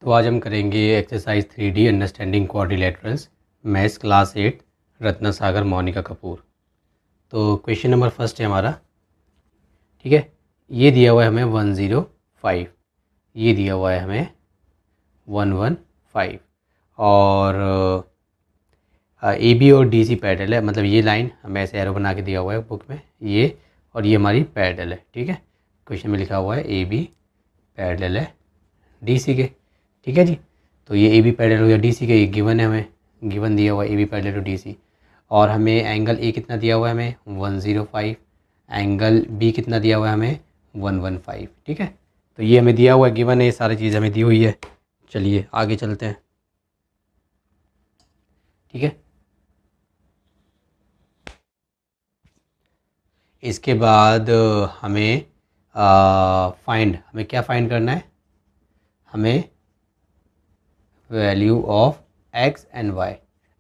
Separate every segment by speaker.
Speaker 1: तो आज हम करेंगे exercise 3D understanding quadrilaterals, maths class 8, Ratna Sagar Monika Kapoor. तो क्वेश्चन नंबर फर्स्ट है हमारा। ठीक है, ये दिया हुआ है हमें 105, ये दिया हुआ है हमें 115 और ए बी और डी सी पैरेलल है, मतलब ये लाइन हमें ऐसे एरो बना के दिया हुआ है बुक में, ये और ये हमारी पैरेलल है। ठीक है, क्वेश्चन में लिखा हुआ है ए बी पैरेलल है डी सी के। ठीक है जी, तो ये ए बी पैरेलल हो गया डी सी के, ये गिवन है, हमें गिवन दिया हुआ है A B parallel to D C. और हमें एंगल ए कितना दिया हुआ है, हमें 105, एंगल बी कितना दिया हुआ है, हमें 115। ठीक है, तो ये हमें दिया हुआ है, गिवन है, ये सारी चीज़ हमें दी हुई है। चलिए आगे चलते हैं। ठीक है, इसके बाद हमें हमें क्या फाइंड करना है, हमें value of x and y,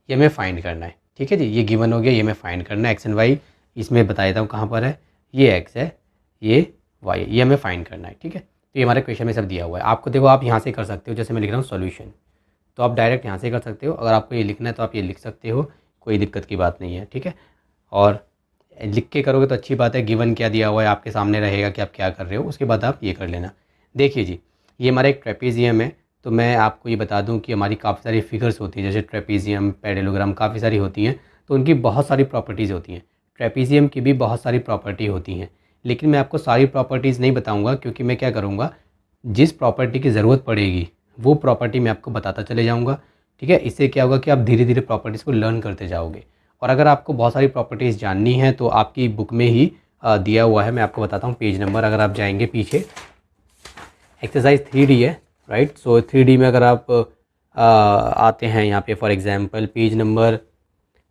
Speaker 1: ये हमें फाइंड करना है। ठीक है जी, ये गिवन हो गया, ये हमें फाइंड करना है। एक्स एंड वाई इसमें बता देता हूँ कहाँ पर है, ये एक्स है, ये वाई है, ये हमें फाइंड करना है। ठीक है, तो ये हमारे क्वेश्चन में सब दिया हुआ है। आपको देखो, आप यहाँ से कर सकते हो, जैसे मैं लिख रहा हूँ सॉल्यूशन, तो आप डायरेक्ट यहाँ से कर सकते हो। अगर आपको ये लिखना है तो आप ये लिख सकते हो, कोई दिक्कत की बात नहीं है। ठीक है, और लिख के करोगे तो अच्छी बात है, गिवन क्या दिया हुआ है आपके सामने रहेगा कि आप क्या कर रहे हो, उसके बाद आप ये कर लेना। देखिए जी, ये हमारा एक ट्रेपीजियम है, तो मैं आपको ये बता दूं कि हमारी काफ़ी सारी फिगर्स होती हैं, जैसे ट्रेपीजियम, पैरेललोग्राम, काफ़ी सारी होती हैं, तो उनकी बहुत सारी प्रॉपर्टीज़ होती हैं। ट्रेपीजियम की भी बहुत सारी प्रॉपर्टी होती हैं, लेकिन मैं आपको सारी प्रॉपर्टीज़ नहीं बताऊँगा, क्योंकि मैं क्या करूँगा, जिस प्रॉपर्टी की ज़रूरत पड़ेगी वो प्रॉपर्टी मैं आपको बताता चले जाऊँगा। ठीक है, इससे क्या होगा कि आप धीरे धीरे प्रॉपर्टीज़ को लर्न करते जाओगे। और अगर आपको बहुत सारी प्रॉपर्टीज़ जाननी है तो आपकी बुक में ही दिया हुआ है, मैं आपको बताता हूँ पेज नंबर। अगर आप जाएंगे पीछे, एक्सरसाइज 3D है, राइट। सो 3D में अगर आप आते हैं यहाँ पे, फॉर एग्जांपल पेज नंबर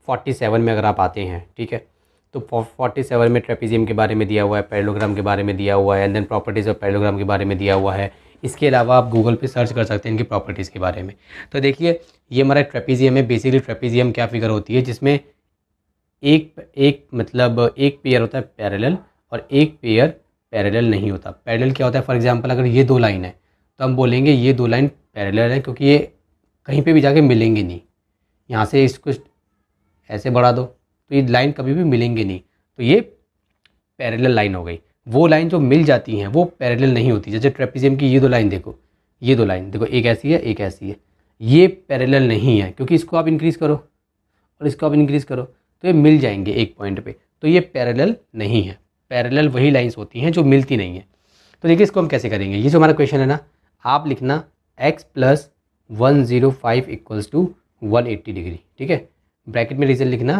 Speaker 1: 47 में अगर आप आते हैं, ठीक है, तो 47 में ट्रेपीजियम के बारे में दिया हुआ है, पैरेललोग्राम के बारे में दिया हुआ है, and then properties of parallelogram के बारे में दिया हुआ है। इसके अलावा आप गूगल पे सर्च कर सकते हैं इनकी प्रॉपर्टीज़ के बारे में। तो देखिए, ये हमारा ट्रेपीजियम है। बेसिकली ट्रेपीजियम क्या फिगर होती है, जिसमें एक मतलब एक पेयर होता है पैरेलल और एक पेयर पैरेलल नहीं होता। पैरेलल क्या होता है, फॉर एग्जांपल अगर ये दो लाइन है तो हम बोलेंगे ये दो लाइन पैरेलल है, क्योंकि ये कहीं पे भी जाके मिलेंगे नहीं। यहाँ से इसको ऐसे बढ़ा दो तो ये लाइन कभी भी मिलेंगे नहीं, तो ये पैरेलल लाइन हो गई। वो लाइन जो मिल जाती हैं वो पैरेलल नहीं होती। जैसे ट्रेपीजियम की ये दो लाइन देखो, ये दो लाइन देखो, एक ऐसी है एक ऐसी है, ये पैरेलल नहीं है, क्योंकि इसको आप इंक्रीज़ करो और इसको आप इंक्रीज़ करो तो ये मिल जाएंगे एक पॉइंट पे, तो ये पैरेलल नहीं है। पैरेलल वही लाइंस होती हैं जो मिलती नहीं है। तो देखिए, इसको हम कैसे करेंगे, ये जो हमारा क्वेश्चन है ना, आप लिखना x + 105 = 180 डिग्री। ठीक है, ब्रैकेट में रीज़न लिखना,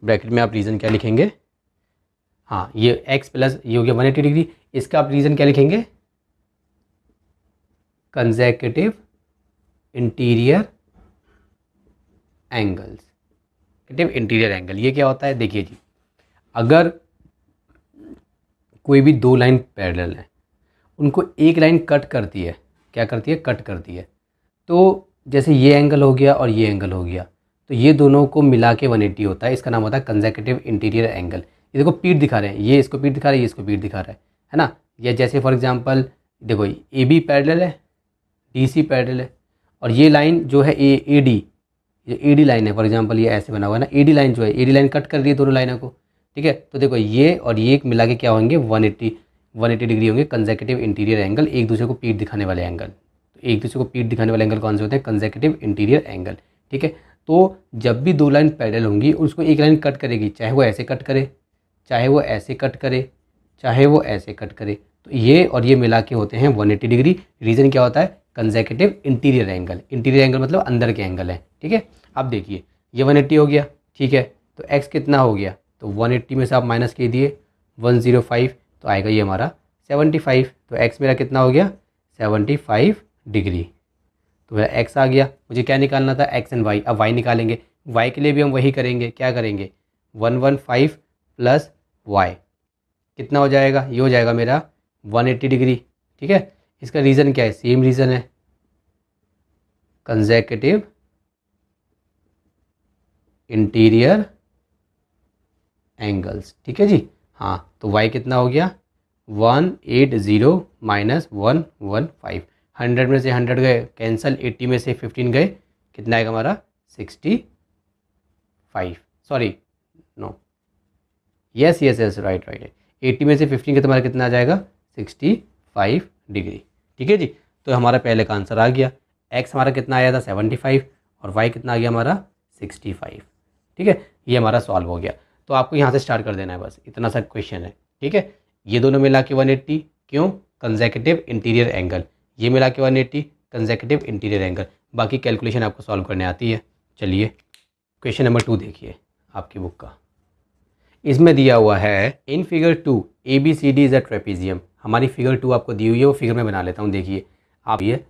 Speaker 1: ब्रैकेट में आप रीज़न क्या लिखेंगे, हाँ ये x प्लस ये हो गया 180 डिग्री, इसका आप रीज़न क्या लिखेंगे, consecutive interior angles. Interior angle ये क्या होता है, देखिए जी, अगर कोई भी दो लाइन पैरेलल है, उनको एक लाइन कट करती है, क्या करती है, कट करती है, तो जैसे ये एंगल हो गया और ये एंगल हो गया, तो ये दोनों को मिला के 180 होता है। इसका नाम होता है कंसेक्यूटिव इंटीरियर एंगल। ये देखो पीठ दिखा रहे हैं, ये इसको पीठ दिखा रहा है, ये इसको पीठ दिखा रहा है ना। या जैसे फॉर एग्जांपल देखो, ए बी पैरेलल है, डी सी पैरेलल है, और ये लाइन जो है ए डी, ये ए डी लाइन है, फॉर एग्जांपल ये ऐसे बना हुआ है ना, ए डी लाइन जो है, ए डी लाइन कट कर दी है दोनों लाइनों को। ठीक है, तो देखो ये और ये मिला के क्या होंगे, 180 डिग्री होंगे कंसेक्यूटिव इंटीरियर एंगल, एक दूसरे को पीठ दिखाने वाले एंगल। तो एक दूसरे को पीठ दिखाने वाले एंगल कौन से होते हैं, कंसेक्यूटिव इंटीरियर एंगल। ठीक है, तो जब भी दो लाइन पैरेलल होंगी उसको एक लाइन कट करेगी, चाहे वो ऐसे कट करे, चाहे वो ऐसे कट करे, चाहे वो ऐसे कट करे, तो ये और ये मिला के होते हैं 180 डिग्री। रीज़न क्या होता है, consecutive interior angle. Interior angle मतलब अंदर के एंगल है। ठीक है, अब देखिए ये 180 हो गया, ठीक है, तो x कितना हो गया, तो 180 में से आप माइनस के दिए 105, तो आएगा ये हमारा 75। तो x मेरा कितना हो गया, 75 डिग्री। तो मेरा x आ गया, मुझे क्या निकालना था, x एंड y। अब y निकालेंगे, y के लिए भी हम वही करेंगे, क्या करेंगे, 115 + y कितना हो जाएगा, ये हो जाएगा मेरा 180 डिग्री। ठीक है, इसका रीज़न क्या है, सेम रीज़न है, कंसेक्यूटिव इंटीरियर एंगल्स। ठीक है जी, हाँ, तो y कितना हो गया, 180 माइनस 115। 100 में से 100 गए कैंसिल, 80 में से 15 गए, कितना आएगा हमारा 65, sorry no, yes yes yes right right, 80 में से 15 का तुम्हारा कितना आ जाएगा 65 डिग्री। ठीक है जी, तो हमारा पहले का आंसर आ गया। एक्स हमारा कितना आया था 75 और वाई कितना आ गया हमारा 65। ठीक है, ये हमारा सॉल्व हो गया। तो आपको यहाँ से स्टार्ट कर देना है, बस इतना सा क्वेश्चन है। ठीक है, ये दोनों मिला के 180, क्यों, कंसेक्यूटिव इंटीरियर एंगल, ये मिला के 180 कंसेक्यूटिव इंटीरियर एंगल। बाकी कैलकुलेशन आपको सॉल्व करने आती है। चलिए क्वेश्चन नंबर 2 देखिए आपकी बुक का। इसमें दिया हुआ है in figure 2 ABCD is a trapezium. हमारी फिगर 2 आपको दी हुई है, वो फिगर में बना लेता हूँ। देखिए आप ये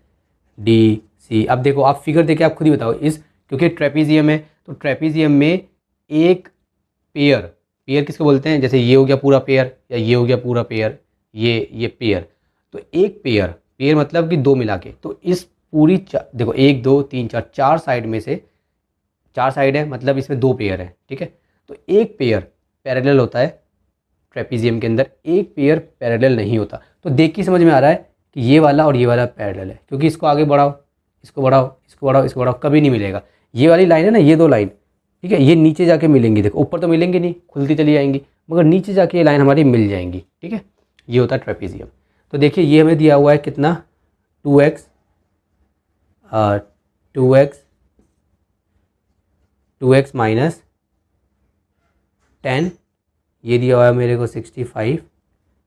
Speaker 1: DC, अब देखो आप फिगर देखे आप खुद ही बताओ इस, क्योंकि ट्रेपीजियम है तो ट्रेपीजियम में एक पेयर, पेयर किसको बोलते हैं, जैसे ये हो गया पूरा पेयर या ये हो गया पूरा पेयर, ये पेयर, तो एक पेयर, पेयर मतलब कि दो मिला के, तो इस पूरी देखो 1 2 3 4 4 साइड में से 4 साइड है, मतलब इसमें 2 पेयर है। ठीक है, तो एक पेयर पैरेलल होता है ट्रेपीजियम के अंदर, एक पेयर पैरेलल नहीं होता। तो देख के समझ में आ रहा है कि ये वाला और ये वाला पैरेलल है, क्योंकि इसको आगे बढ़ाओ, इसको बढ़ाओ, इसको बढ़ाओ, इसको बढ़ाओ, कभी नहीं मिलेगा। ये वाली लाइन है ना, ये 2 लाइन, ठीक है, ये नीचे जाके मिलेंगी। देखो ऊपर तो मिलेंगे नहीं, खुलती चली जाएंगी, मगर नीचे जाके ये लाइन हमारी मिल जाएंगी। ठीक है, ये होता है ट्रेपीजियम। तो देखिए ये हमें दिया हुआ है कितना 2x 2x माइनस 10, ये दिया हुआ है मेरे को 65,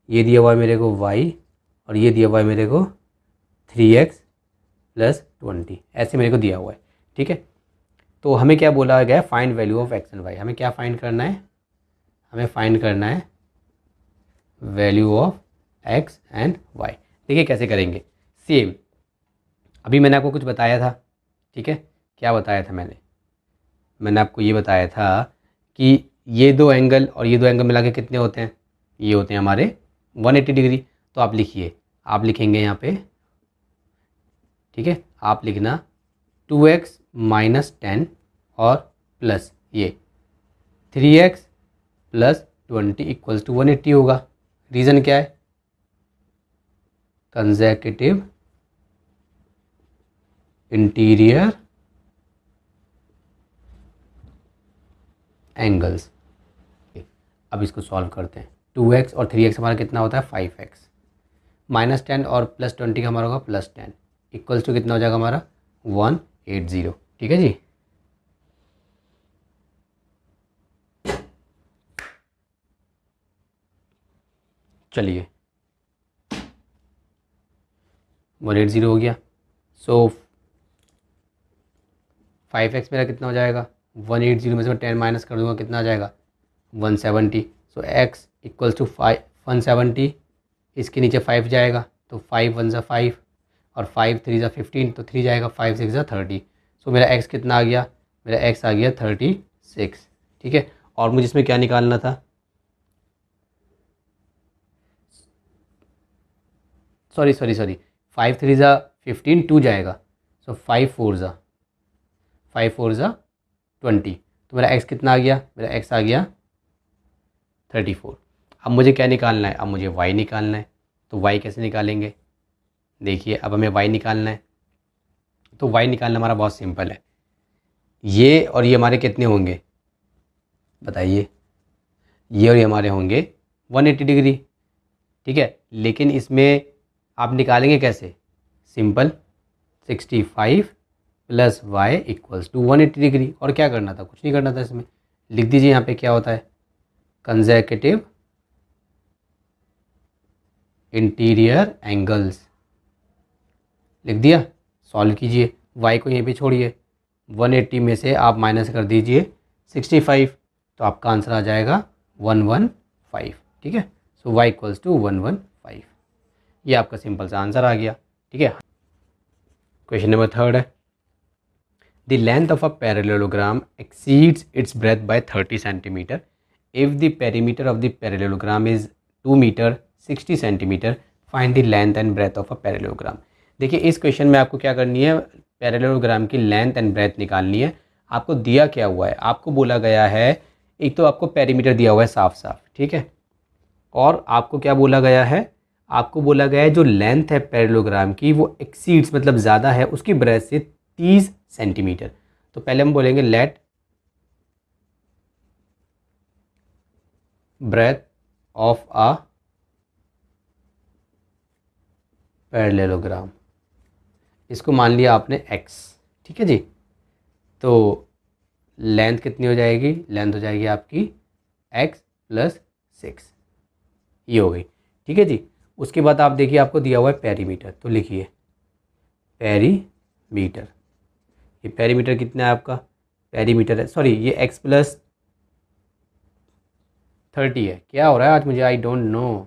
Speaker 1: ये दिया हुआ है मेरे को y, और ये दिया हुआ है मेरे को 3x प्लस 20, ऐसे मेरे को दिया हुआ है। ठीक है, तो हमें क्या बोला गया, find value of x and y। हमें क्या फाइंड करना है, हमें फाइंड करना है value of x and y। देखिए कैसे करेंगे, सेम अभी मैंने आपको कुछ बताया था। ठीक है, क्या बताया था मैंने आपको ये बताया था कि ये 2 एंगल और ये 2 एंगल मिला के कितने होते हैं, ये होते हैं हमारे 180 डिग्री। तो आप लिखिए, आप लिखेंगे यहाँ पे, ठीक है, आप लिखना 2x माइनस 10 और प्लस ये 3x प्लस 20 इक्वल्स टू 180 होगा। रीज़न क्या है, कंसेक्यूटिव इंटीरियर एंगल्स। अब इसको सॉल्व करते हैं। 2x और 3x हमारा कितना होता है 5x, माइनस 10 और प्लस 20 का हमारा होगा प्लस 10, इक्वल्स टू कितना हो जाएगा हमारा 180। ठीक है जी, चलिए 180 हो गया। सो 5x मेरा कितना हो जाएगा, 180 में से 10 माइनस कर दूंगा, कितना आ जाएगा 170। सो x इक्वल्स टू 170, इसके नीचे 5 जाएगा तो 5 1 ज़ा 5 और 5 3 ज़ा 15, तो 3 जाएगा, 5 6 ज़ा 30। सो मेरा x कितना आ गया, मेरा x आ गया 36। ठीक है, और मुझे इसमें क्या निकालना था, सॉरी 5 3 ज़ा 15, 2 जाएगा, सो 5 4 ज़ा 20। तो मेरा x कितना आ गया, मेरा x आ गया 34। अब मुझे क्या निकालना है, अब मुझे y निकालना है। तो y कैसे निकालेंगे, देखिए अब हमें y निकालना है। तो y निकालना हमारा बहुत सिंपल है, ये और ये हमारे कितने होंगे बताइए, ये और ये हमारे होंगे 180 डिग्री। ठीक है, लेकिन इसमें आप निकालेंगे कैसे, simple 65 plus y equals to 180 degree. और क्या करना था, कुछ नहीं करना था, इसमें लिख दीजिए यहाँ पे क्या होता है, कंसेक्यूटिव इंटीरियर एंगल्स, लिख दिया। सॉल्व कीजिए, y को यहीं पे छोड़िए, 180 में से आप माइनस कर दीजिए 65, तो आपका आंसर आ जाएगा 115। ठीक है, सो y इक्वल्स टू 115, ये आपका सिंपल सा आंसर आ गया। ठीक है, क्वेश्चन नंबर 3 है, the length of a parallelogram exceeds its breadth by 30 centimetre if the perimeter of the parallelogram is 2 metre 60 centimetre, find the length and breadth of a parallelogram. देखिए इस question में आपको क्या करनी है, पैरेललोग्राम की length and breath निकालनी है। आपको दिया क्या हुआ है, आपको बोला गया है, एक तो आपको पेरीमीटर दिया हुआ है साफ साफ, ठीक है, और आपको क्या बोला गया है, आपको बोला गया है जो लेंथ है पैरेललोग्राम की वो एक्सीड्स मतलब ज़्यादा है उसकी ब्रेथ से 30 सेंटीमीटर। तो पहले हम बोलेंगे let breadth of a parallelogram, इसको मान लिया आपने x, ठीक है जी। तो लेंथ कितनी हो जाएगी, लेंथ हो जाएगी आपकी x + 6, ये हो गई, ठीक है जी। उसके बाद आप देखिए आपको दिया हुआ है पेरीमीटर, तो लिखिए पेरीमीटर, ये पेरीमीटर कितना है आपका, पेरीमीटर है, सॉरी ये x + 30 है, क्या हो रहा है आज मुझे, आई डोंट नो,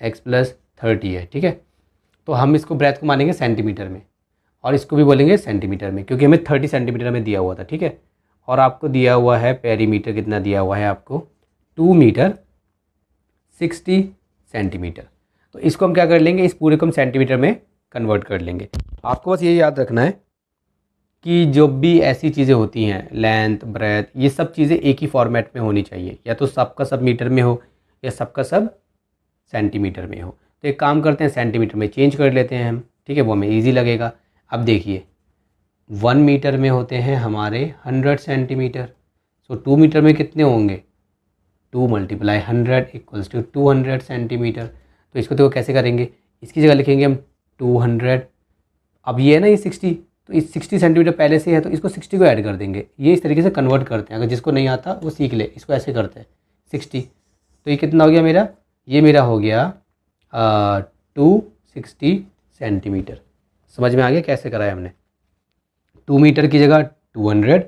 Speaker 1: x + 30 है, ठीक है। तो हम इसको ब्रेथ को मानेंगे सेंटीमीटर में और इसको भी बोलेंगे सेंटीमीटर में, क्योंकि हमें 30 सेंटीमीटर में दिया हुआ था, ठीक है। और आपको दिया हुआ है पेरीमीटर कितना दिया हुआ है आपको, 2 मीटर 60 सेंटीमीटर। तो इसको हम क्या कर लेंगे, इस पूरे को हम सेंटीमीटर में कन्वर्ट कर लेंगे। आपको बस ये याद रखना है कि जो भी ऐसी चीज़ें होती हैं लेंथ ब्रेथ, ये सब चीज़ें एक ही फॉर्मेट में होनी चाहिए, या तो सबका सब मीटर में हो या सबका सब सेंटीमीटर में हो। तो एक काम करते हैं, सेंटीमीटर में चेंज कर लेते हैं हम, ठीक है, वो हमें ईजी लगेगा। अब देखिए 1 मीटर में होते हैं हमारे 100 सेंटीमीटर, सो 2 मीटर में कितने होंगे, 2 × 100 = 200 सेंटीमीटर। तो इसको देखो कैसे करेंगे, इसकी जगह लिखेंगे हम 200, अब ये है ना ये 60, तो इस 60 सेंटीमीटर पहले से है तो इसको 60 को ऐड कर देंगे, ये इस तरीके से कन्वर्ट करते हैं, अगर जिसको नहीं आता वो सीख ले, इसको ऐसे करते हैं 60। तो ये कितना हो गया मेरा, ये मेरा हो गया 260 सेंटीमीटर। समझ में आ गया कैसे कराया हमने, 2 मीटर की जगह 200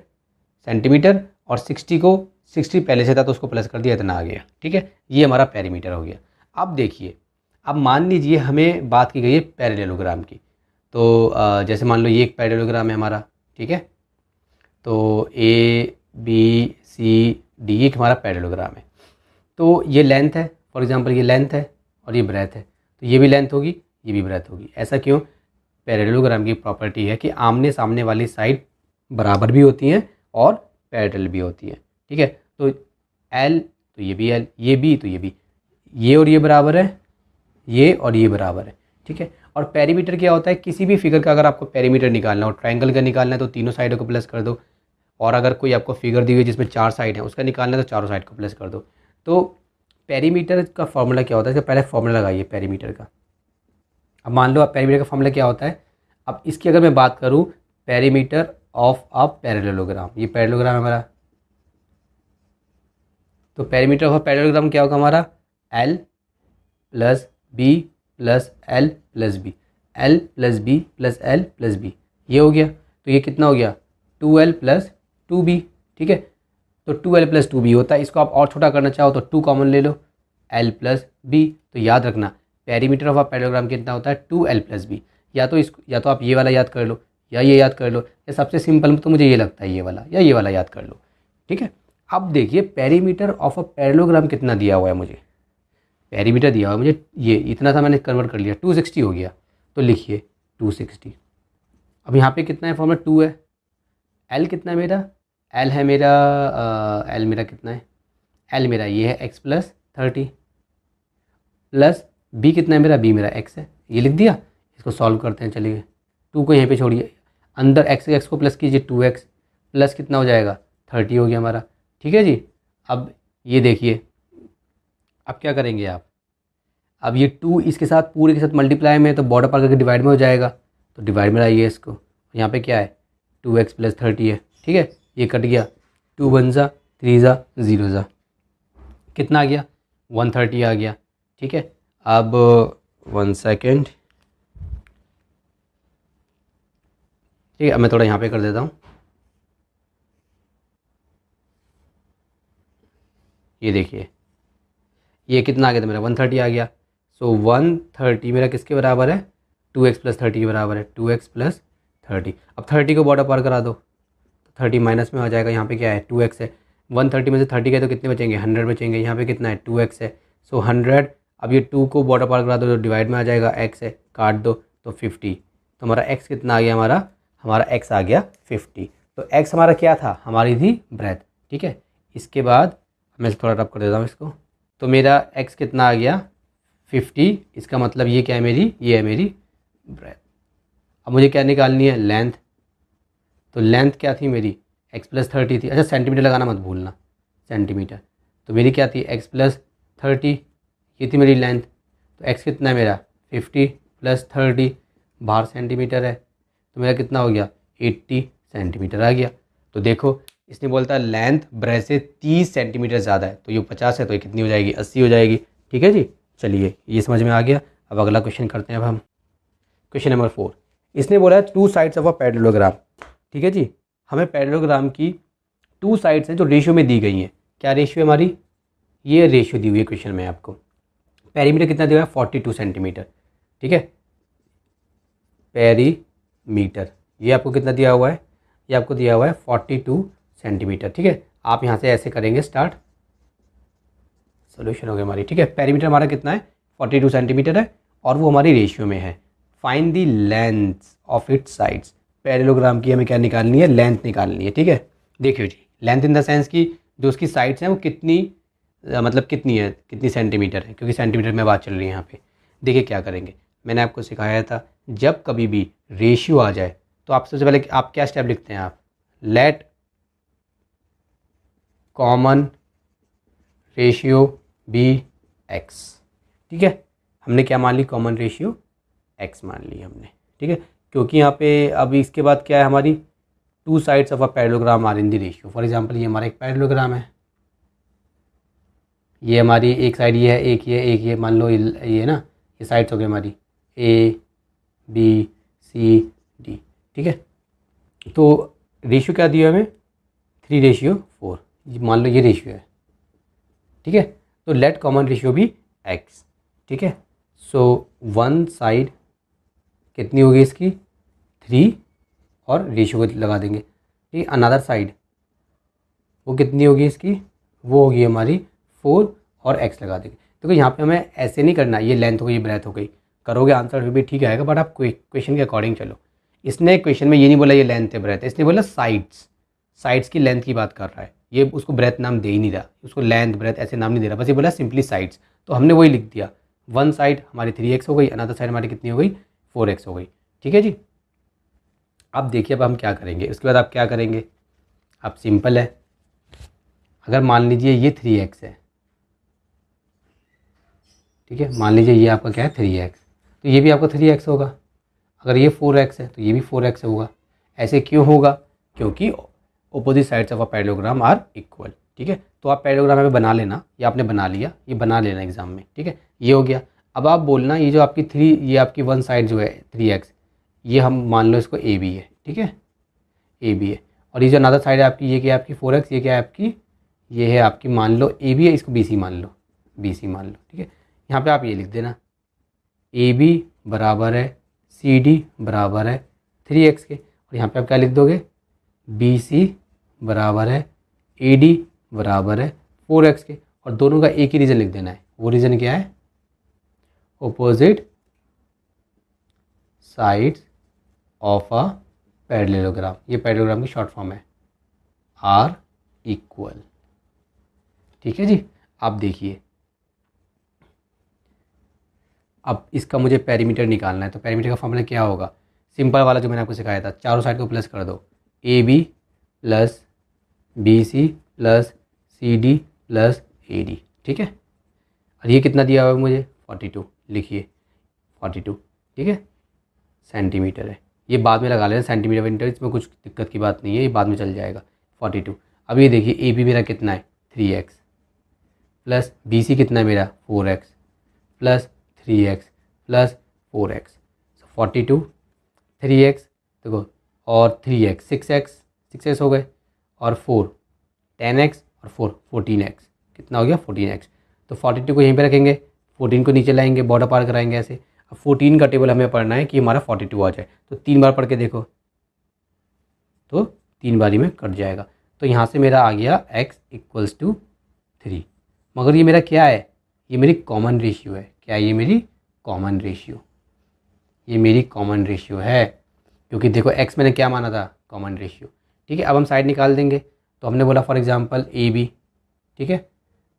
Speaker 1: सेंटीमीटर और 60 को 60 पहले से था तो उसको प्लस कर दिया, इतना आ गया, ठीक है। ये हमारा पेरीमीटर हो गया। अब देखिए, अब मान लीजिए हमें बात की गई है पैरेललोग्राम की, तो जैसे मान लो ये एक पैरेललोग्राम है हमारा, ठीक है। तो ABCD एक हमारा पैरेललोग्राम है, तो ये लेंथ है, फॉर एग्जांपल ये लेंथ है और ये ब्रेथ है, तो ये भी लेंथ होगी ये भी ब्रेथ होगी। ऐसा क्यों, पैरेललोग्राम की प्रॉपर्टी है कि आमने सामने वाली साइड बराबर भी होती हैं और पैरेलल भी होती हैं, ठीक है। तो L तो ये भी L, ये B तो ये भी, ये और ये बराबर है, ये और ये बराबर है, ठीक है। और पेरीमीटर क्या होता है, किसी भी फिगर का अगर आपको पेरीमीटर निकालना हो, ट्रायंगल का निकालना है तो तीनों साइडों को प्लस कर दो, और अगर कोई आपको फिगर दी हुई है जिसमें 4 साइड है उसका निकालना है तो चारों साइड को प्लस कर दो। तो पेरीमीटर का फॉर्मूला क्या होता है, इसका पहले फॉर्मूला लगाइए पेरीमीटर का। अब मान लो आप पेरीमीटर का फॉर्मूला क्या होता है, अब इसकी अगर मैं बात करूँ, पेरीमीटर ऑफ अ पैरेललोग्राम, ये पैरेललोग्राम है हमारा, तो पेरीमीटर ऑफ अ पैरेललोग्राम क्या होगा हमारा, L + B + L + B, L + B + L + B, ये हो गया। तो ये कितना हो गया, 2L + 2B, ठीक है। तो 2L + 2B होता है, इसको आप और छोटा करना चाहो तो 2 कॉमन ले लो, L + B। तो याद रखना पेरीमीटर ऑफ अ पैरेललोग्राम कितना होता है, 2L + B। या तो इसको, या तो आप ये वाला याद कर लो या ये याद कर लो, या सबसे सिंपल तो मुझे ये लगता है ये वाला या ये वाला याद कर लो, ठीक है। अब देखिए पेरीमीटर ऑफ अ पैरेललोग्राम कितना दिया हुआ है मुझे, पेरीमीटर दिया हुआ है मुझे, ये इतना था मैंने कन्वर्ट कर लिया, 260 हो गया। तो लिखिए 260। अब यहाँ पे कितना है फॉर्मूला, 2 है, L कितना है मेरा, L है मेरा L मेरा कितना है, L मेरा ये है x + 30 प्लस B कितना है मेरा, B मेरा x है, ये लिख दिया। इसको सॉल्व करते हैं, चलिए 2 को यहीं पे छोड़िए, अंदर x को प्लस कीजिए, 2x प्लस कितना हो जाएगा 30 हो गया हमारा, ठीक है जी। अब ये देखिए, अब क्या करेंगे आप, अब ये 2 इसके साथ पूरे के साथ मल्टीप्लाई में, तो बॉर्डर पार करके डिवाइड में हो जाएगा, तो डिवाइड में लाइए इसको, यहाँ पे क्या है 2x + 30 है, ठीक है। ये कट गया, 2 × 1 = 3 × 0 = कितना आ गया, 130 आ गया, ठीक है। अब 1 सेकेंड, ठीक है, अब मैं थोड़ा यहाँ पे कर देता हूँ, ये देखिए ये कितना आ गया था मेरा, 130 आ गया। सो 130 मेरा किसके बराबर है, 2x + 30 के बराबर है, 2x + 30। अब 30 को बॉर्डर पार करा दो, तो 30 माइनस में हो जाएगा, यहाँ पे क्या है 2x है, 130 में से 30 गए तो कितने बचेंगे, 100 बचेंगे, यहाँ पे कितना है 2x है, सो 100। अब ये 2 को बॉर्डर पार करा दो तो डिवाइड में आ जाएगा, x है, काट दो तो 50। तो हमारा x कितना आ गया, हमारा x आ गया 50। तो x हमारा क्या था, हमारी थी ब्रेथ, ठीक है। इसके बाद मैं थोड़ा रब कर देता हूँ इसको, तो मेरा x कितना आ गया 50, इसका मतलब ये क्या है मेरी, ये है मेरी ब्रेथ। अब मुझे क्या निकालनी है, लेंथ। तो लेंथ क्या थी मेरी, x + 30 थी। अच्छा सेंटीमीटर लगाना मत भूलना, सेंटीमीटर। तो मेरी क्या थी, x + 30, ये थी मेरी लेंथ। तो x कितना है मेरा 50 + 30, बाहर सेंटीमीटर है, तो मेरा कितना हो गया 80 सेंटीमीटर आ गया। तो देखो इसने बोलता है लेंथ ब्रेथ से 30 सेंटीमीटर ज़्यादा है, तो ये 50 है तो ये कितनी हो जाएगी, 80 हो जाएगी। ठीक है जी, चलिए ये समझ में आ गया। अब अगला क्वेश्चन करते हैं। अब हम क्वेश्चन नंबर 4, इसने बोला है 2 साइड्स ऑफ अ पैरेललोग्राम। ठीक है जी, हमें पैरेललोग्राम की 2 साइड्स हैं जो रेशियो में दी गई हैं। क्या रेशियो है हमारी, ये रेशियो दी हुई है क्वेश्चन में आपको। पेरीमीटर कितना दिया हुआ है 42 सेंटीमीटर। ठीक है, पेरीमीटर ये आपको कितना दिया हुआ है, ये आपको दिया हुआ है 42 सेंटीमीटर। ठीक है, आप यहाँ से ऐसे करेंगे स्टार्ट, सोल्यूशन हो गया हमारी। ठीक है, पेरीमीटर हमारा कितना है 42 सेंटीमीटर है और वो हमारी रेशियो में है। Find the length of its sides, parallelogram की हमें क्या निकालनी है, लेंथ निकालनी है। ठीक है, देखिए जी, लेंथ इन द सेंस की जो उसकी साइड्स हैं वो कितनी मतलब कितनी है, कितनी सेंटीमीटर है, क्योंकि सेंटीमीटर में बात चल रही है यहाँ पे। देखिए क्या करेंगे, मैंने आपको सिखाया था जब कभी भी रेशियो आ जाए तो आप सबसे पहले आप क्या स्टेप लिखते हैं, आप let common ratio be x. ठीक है, हमने क्या मान ली, कॉमन रेशियो एक्स मान ली हमने। ठीक है, क्योंकि यहाँ पे अब इसके बाद क्या है हमारी 2 sides of a parallelogram are in the ratio. For example ये हमारा एक पैरेललोग्राम है, ये हमारी एक साइड ये है, एक ये मान लो ये ना, ये साइड्स हो गई हमारी ए बी सी डी। ठीक है, तो रेशियो क्या दिया हमें 3:4, मान लो ये रेशियो है। ठीक है, तो लेट कॉमन रेशियो भी एक्स। ठीक है, सो वन साइड कितनी होगी इसकी 3 और रेशियो को लगा देंगे। ठीक, अनदर साइड वो कितनी होगी इसकी, वो होगी हमारी 4 और x लगा देंगे। देखो यहाँ पे हमें ऐसे नहीं करना, ये लेंथ हो गई, ब्रेथ हो गई, करोगे आंसर फिर भी ठीक आएगा, बट आप क्वेश्चन के अकॉर्डिंग चलो। इसने क्वेश्चन में ये नहीं बोला ये लेंथ है ब्रेथ है, इसने बोला साइड्स, साइड्स की लेंथ की बात कर रहा है। ये उसको ब्रेथ नाम दे ही नहीं रहा, उसको लेंथ ब्रेथ ऐसे नाम नहीं दे रहा, बस ये बोला सिंपली साइड्स। तो हमने वही लिख दिया, वन साइड हमारी 3x हो गई, अनदर साइड हमारी कितनी हो गई 4x हो गई। ठीक है जी, अब देखिए अब हम क्या करेंगे, उसके बाद आप क्या करेंगे, आप सिंपल है, अगर मान लीजिए ये 3x है, ठीक है, मान लीजिए ये आपका क्या है 3x, तो ये भी आपका 3x होगा। अगर ये 4x है तो ये भी 4x होगा। ऐसे क्यों होगा, क्योंकि opposite sides of a parallelogram are equal. ठीक है, तो आप पैरेललोग्राम में बना लेना, ये आपने बना लिया, ये बना लेना एग्जाम में। ठीक है, ये हो गया। अब आप बोलना ये जो आपकी ये आपकी वन साइड जो है 3x, ये हम मान लो इसको ए बी है। ठीक है, ए बी है, और ये जो अनदर साइड है आपकी, ये क्या है आपकी 4x, ये क्या है आपकी, ये है आपकी मान लो ए बी है, इसको बी सी मान लो, बी सी मान लो। ठीक है, यहाँ पे आप ये लिख देना ए बी बराबर है सी डी बराबर है 3x के, और यहाँ पे आप क्या लिख दोगे बी सी बराबर है ए डी बराबर है 4x के, और दोनों का एक ही रीज़न लिख देना है। वो रीज़न क्या है, opposite sides of a parallelogram, ये पैरेललोग्राम की शॉर्ट फॉर्म है, आर इक्वल। ठीक है जी, आप देखिए अब इसका मुझे पेरीमीटर निकालना है, तो पेरीमीटर का फॉर्मूला क्या होगा, सिंपल वाला जो मैंने आपको सिखाया था, चारों साइड को प्लस कर दो, A B plus B C plus C D plus A D. ठीक है, और ये कितना दिया हुआ है मुझे 42, लिखिए 42। ठीक है, सेंटीमीटर है, ये बाद में लगा लेना सेंटीमीटर विंटर, इसमें कुछ दिक्कत की बात नहीं है, ये बाद में चल जाएगा 42। अब ये देखिए ए बी मेरा कितना है 3x प्लस बी सी कितना है मेरा 4x plus 3x plus 4x, 42 3x देखो और 3x 6x हो गए, और 4 10x और 4 14x, कितना हो गया 14x। तो 42 को यहीं पे रखेंगे, 14 को नीचे लाएंगे, बॉर्डर पार कराएंगे ऐसे। अब 14 का टेबल हमें पढ़ना है कि हमारा 42 आ जाए, तो 3 बार पढ़ के देखो, तो 3 बारी में कट जाएगा। तो यहाँ से मेरा आ गया x = 3, मगर ये मेरा क्या है, ये मेरी कॉमन रेशियो है। क्या ये मेरी कॉमन रेशियो, ये मेरी कॉमन रेशियो है, क्योंकि देखो x मैंने क्या माना था कॉमन रेशियो। ठीक है, अब हम साइड निकाल देंगे, तो हमने बोला फॉर एग्जांपल ए बी। ठीक है,